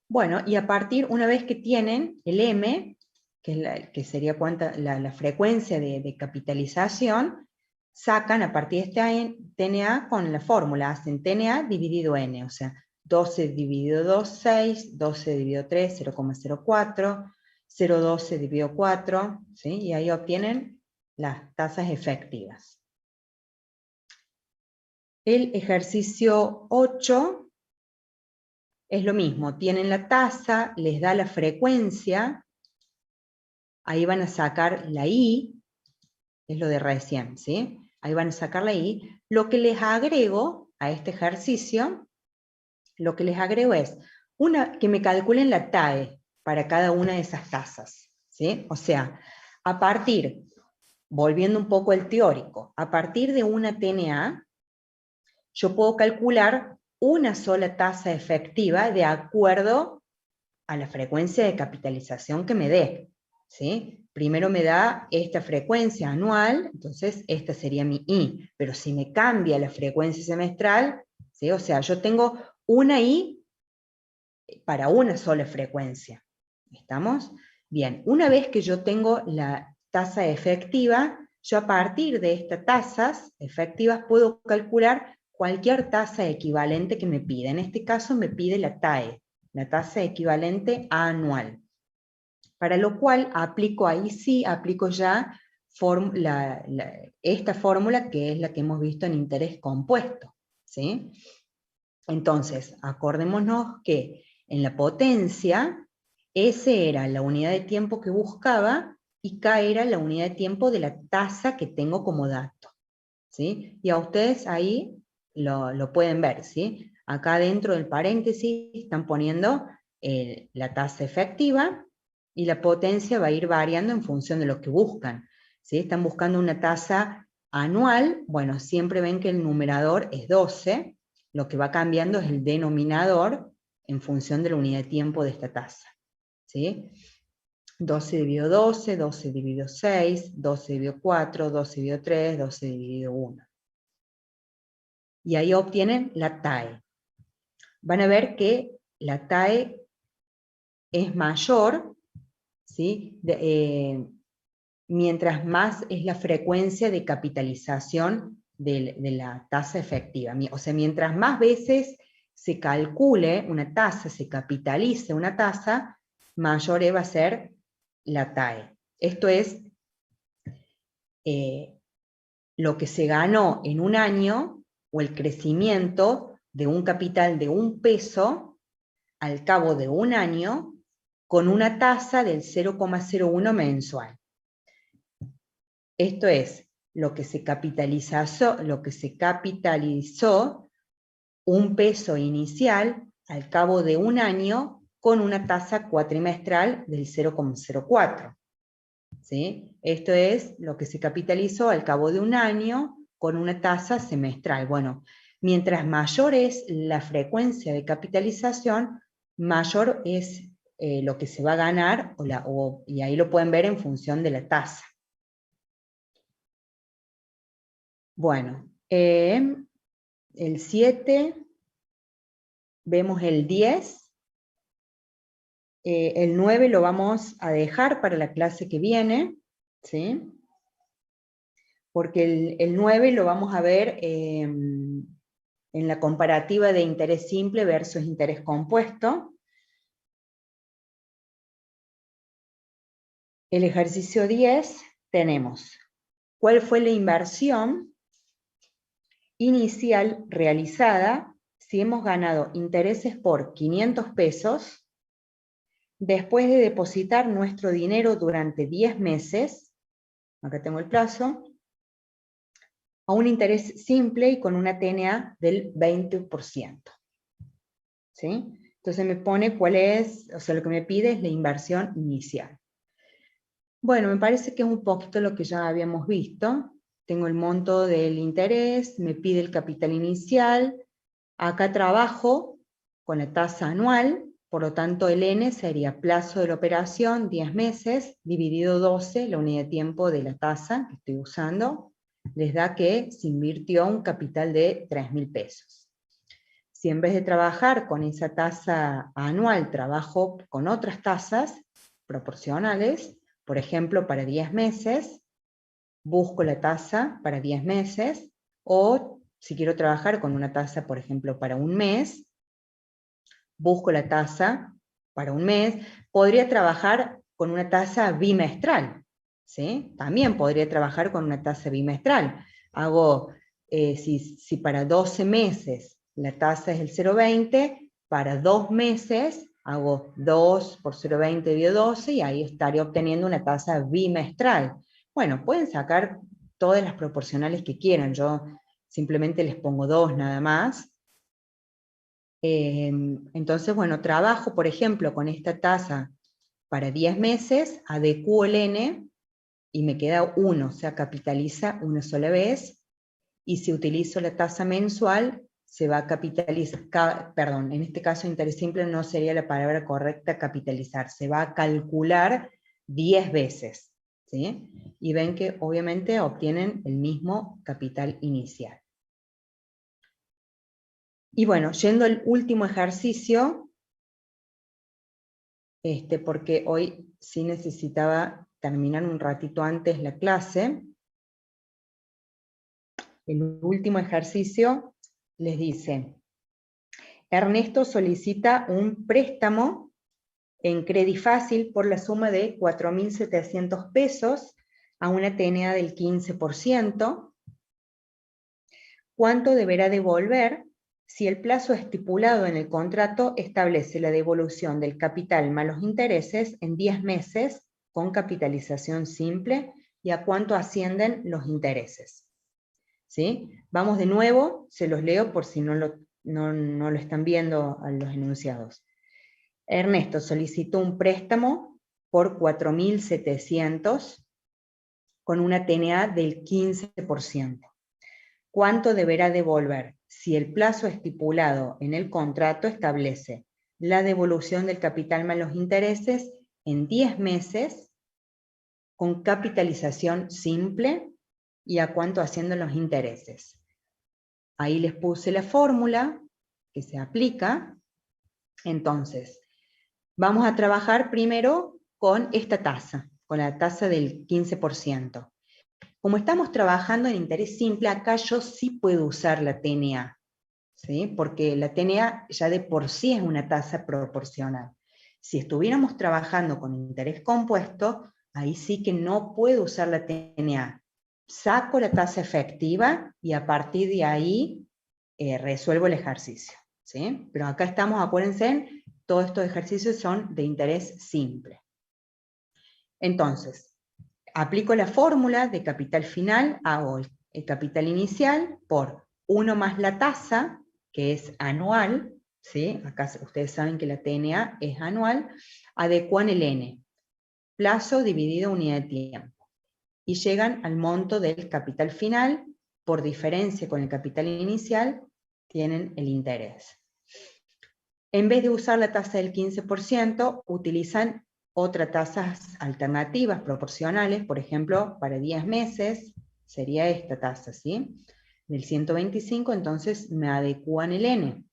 Bueno, y a partir, una vez que tienen el M, que sería la frecuencia de capitalización, sacan a partir de este TNA con la fórmula, hacen TNA dividido N, o sea, 12 dividido 2, 6, 12 dividido 3, 0,04, 0,12 dividido 4, ¿sí? Y ahí obtienen las tasas efectivas. El ejercicio 8 es lo mismo, tienen la tasa, les da la frecuencia, ahí van a sacar la I, es lo de recién, ¿sí? Ahí van a sacar la I. Lo que les agrego a este ejercicio, lo que les agrego es que me calculen la TAE para cada una de esas tasas, ¿sí? O sea, a partir, volviendo un poco al teórico, a partir de una TNA, yo puedo calcular una sola tasa efectiva de acuerdo a la frecuencia de capitalización que me dé, ¿sí? Primero me da esta frecuencia anual, entonces esta sería mi I, pero si me cambia la frecuencia semestral, ¿sí? O sea, yo tengo una I para una sola frecuencia, ¿estamos? Bien, una vez que yo tengo la tasa efectiva, yo a partir de estas tasas efectivas puedo calcular cualquier tasa equivalente que me pida. En este caso me pide la TAE, la tasa equivalente anual. Para lo cual aplico, ahí sí, aplico ya esta fórmula que es la que hemos visto en interés compuesto, ¿sí? Entonces, acordémonos que en la potencia, S era la unidad de tiempo que buscaba y K era la unidad de tiempo de la tasa que tengo como dato, ¿sí? Y a ustedes ahí lo pueden ver, ¿sí? Acá dentro del paréntesis están poniendo la tasa efectiva, y la potencia va a ir variando en función de lo que buscan, ¿sí? Están buscando una tasa anual, bueno, siempre ven que el numerador es 12, lo que va cambiando es el denominador en función de la unidad de tiempo de esta tasa, ¿sí? 12 dividido 12, 12 dividido 6, 12 dividido 4, 12 dividido 3, 12 dividido 1. Y ahí obtienen la TAE. Van a ver que la TAE es mayor, ¿sí? Mientras más es la frecuencia de capitalización de la tasa efectiva. O sea, mientras más veces se calcule una tasa, se capitalice una tasa, mayor va a ser la TAE. Esto es lo que se ganó en un año, o el crecimiento de un capital de $1 al cabo de un año, con una tasa del 0,01 mensual. Esto es lo que se capitalizó $1 inicial al cabo de un año con una tasa cuatrimestral del 0,04. ¿Sí? Esto es lo que se capitalizó al cabo de un año con una tasa semestral. Bueno, mientras mayor es la frecuencia de capitalización, mayor es lo que se va a ganar, y ahí lo pueden ver en función de la tasa. Bueno, el 7, vemos el 10, el 9 lo vamos a dejar para la clase que viene, ¿sí? Porque el 9 lo vamos a ver en la comparativa de interés simple versus interés compuesto. El ejercicio 10 tenemos cuál fue la inversión inicial realizada si hemos ganado intereses por 500 pesos, después de depositar nuestro dinero durante 10 meses, acá tengo el plazo, a un interés simple y con una TNA del 20%. ¿Sí? Entonces me pone cuál es, o sea, lo que me pide es la inversión inicial. Bueno, me parece que es un poquito lo que ya habíamos visto. Tengo el monto del interés, me pide el capital inicial, acá trabajo con la tasa anual, por lo tanto el N sería plazo de la operación, 10 meses, dividido 12, la unidad de tiempo de la tasa que estoy usando, les da que se invirtió un capital de 3.000 pesos. Si en vez de trabajar con esa tasa anual, trabajo con otras tasas proporcionales, por ejemplo, para 10 meses, busco la tasa para 10 meses, o si quiero trabajar con una tasa, por ejemplo, para un mes, busco la tasa para un mes. Podría trabajar con una tasa bimestral, ¿sí? También podría trabajar con una tasa bimestral. Hago, si para 12 meses la tasa es el 0,20, para 2 meses hago 2 por 0,20 dividido 12 y ahí estaré obteniendo una tasa bimestral. Bueno, pueden sacar todas las proporcionales que quieran, yo simplemente les pongo 2 nada más. Entonces, bueno, trabajo, por ejemplo, con esta tasa para 10 meses, adecuo el N y me queda 1, o sea, capitaliza una sola vez, y si utilizo la tasa mensual, se va a capitalizar, perdón, en este caso interés simple no sería la palabra correcta capitalizar, se va a calcular 10 veces, ¿sí? Y ven que obviamente obtienen el mismo capital inicial. Y bueno, yendo al último ejercicio, porque hoy sí necesitaba terminar un ratito antes la clase. El último ejercicio les dice, Ernesto solicita un préstamo en Credifácil por la suma de 4.700 pesos a una TNA del 15%. ¿Cuánto deberá devolver si el plazo estipulado en el contrato establece la devolución del capital más los intereses en 10 meses con capitalización simple, y a cuánto ascienden los intereses? ¿Sí? Vamos de nuevo, se los leo por si no lo están viendo a los enunciados. Ernesto solicitó un préstamo por 4.700 con una TNA del 15%. ¿Cuánto deberá devolver si el plazo estipulado en el contrato establece la devolución del capital más los intereses en 10 meses con capitalización simple, y a cuánto ascienden los intereses? Ahí les puse la fórmula que se aplica. Entonces, vamos a trabajar primero con esta tasa, con la tasa del 15%. Como estamos trabajando en interés simple, acá yo sí puedo usar la TNA, ¿sí? Porque la TNA ya de por sí es una tasa proporcional. Si estuviéramos trabajando con interés compuesto, ahí sí que no puedo usar la TNA. Saco la tasa efectiva y a partir de ahí resuelvo el ejercicio, ¿sí? Pero acá estamos, acuérdense, todos estos ejercicios son de interés simple. Entonces, aplico la fórmula de capital final, hago el capital inicial por 1 más la tasa, que es anual, ¿sí? Acá ustedes saben que la TNA es anual, adecuan el N, plazo dividido unidad de tiempo, y llegan al monto del capital final. Por diferencia con el capital inicial, tienen el interés. En vez de usar la tasa del 15%, utilizan otras tasas alternativas proporcionales, por ejemplo, para 10 meses, sería esta tasa, ¿sí? Del 125, entonces me adecúan el N.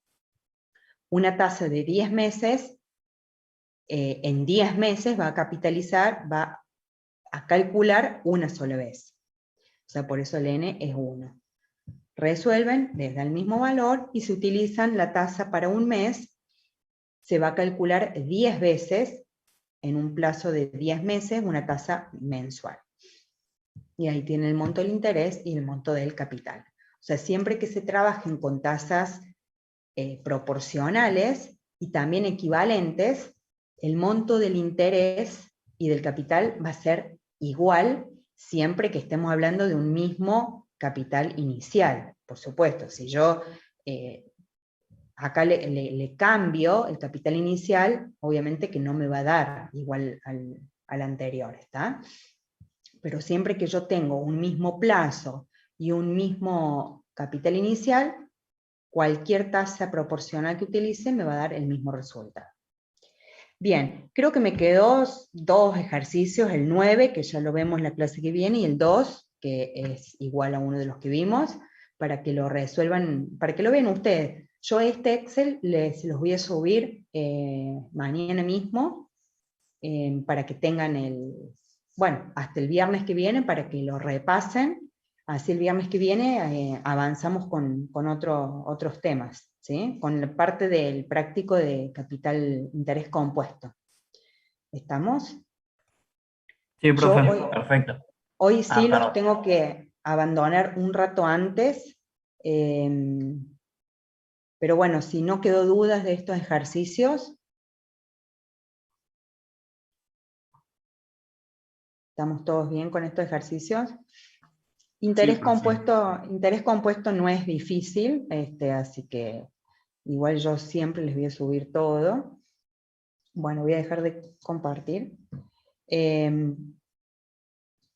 Una tasa de 10 meses, en 10 meses va a capitalizar, va a calcular una sola vez. O sea, por eso el N es 1. Resuelven, les da el mismo valor, y si utilizan la tasa para un mes, se va a calcular 10 veces, en un plazo de 10 meses, una tasa mensual. y ahí tiene el monto del interés y el monto del capital. O sea, siempre que se trabajen con tasas proporcionales y también equivalentes, el monto del interés y del capital va a ser igual siempre que estemos hablando de un mismo capital inicial. Por supuesto, si yo acá le cambio el capital inicial, obviamente que no me va a dar igual al anterior, ¿está? Pero siempre que yo tengo un mismo plazo y un mismo capital inicial, cualquier tasa proporcional que utilice me va a dar el mismo resultado. Bien, creo que me quedó dos ejercicios, el 9, que ya lo vemos en la clase que viene, y el 2, que es igual a uno de los que vimos, para que lo resuelvan, para que lo vean ustedes. Yo este Excel se los voy a subir mañana mismo, para que tengan bueno, hasta el viernes que viene, para que lo repasen. Así el viernes que viene avanzamos con otros temas, ¿sí? Con la parte del práctico de capital interés compuesto. ¿Estamos? Sí, profe, Yo perfecto. hoy sí los perdón. tengo que abandonar un rato antes, pero bueno, si no quedó dudas de estos ejercicios, ¿estamos todos bien con estos ejercicios? Interés compuesto no es difícil, así que igual yo siempre les voy a subir todo. Bueno, voy a dejar de compartir.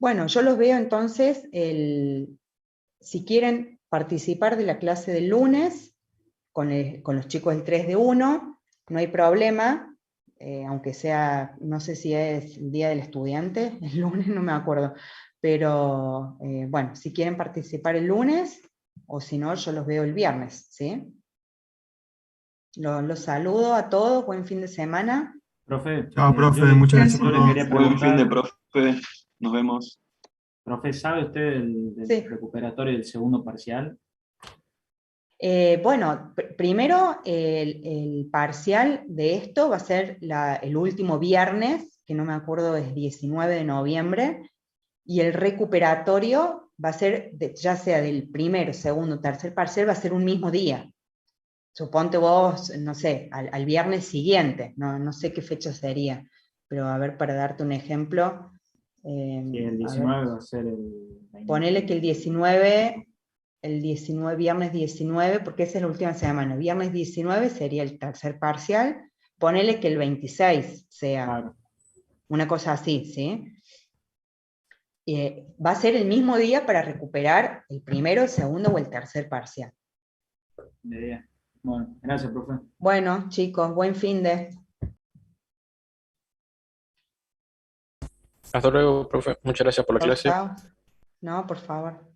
Bueno, yo los veo entonces, si quieren participar de la clase del lunes, con los chicos del 3 de 1, no hay problema, aunque sea, no sé si es el día del estudiante, el lunes, no me acuerdo, pero bueno, si quieren participar el lunes, o si no, yo los veo el viernes, ¿sí? Los saludo a todos, buen fin de semana. Profe, Chao, profe, yo muchas gracias yo por le todo. quería Buen fin de preguntar, profe. Nos vemos. profe, ¿sabe usted del Sí. recuperatorio del segundo parcial? Bueno, primero el parcial de esto va a ser el último viernes, que no me acuerdo, es 19 de noviembre, y el recuperatorio va a ser, ya sea del primero, segundo, tercer parcial, va a ser un mismo día. Suponte vos, no sé, al viernes siguiente, no sé qué fecha sería, pero a ver, para darte un ejemplo. Sí, el A ver, 19 va a ser el 20. ponele que el 19, viernes 19, porque esa es la última semana, viernes 19 sería el tercer parcial, ponele que el 26 sea, Claro, una cosa así, ¿sí? Va a ser el mismo día para recuperar el primero, el segundo o el tercer parcial. de día. Bueno, gracias, profe. Bueno, chicos, buen fin de. Hasta luego, profe. Muchas gracias por la Chao, clase. chao. No, por favor.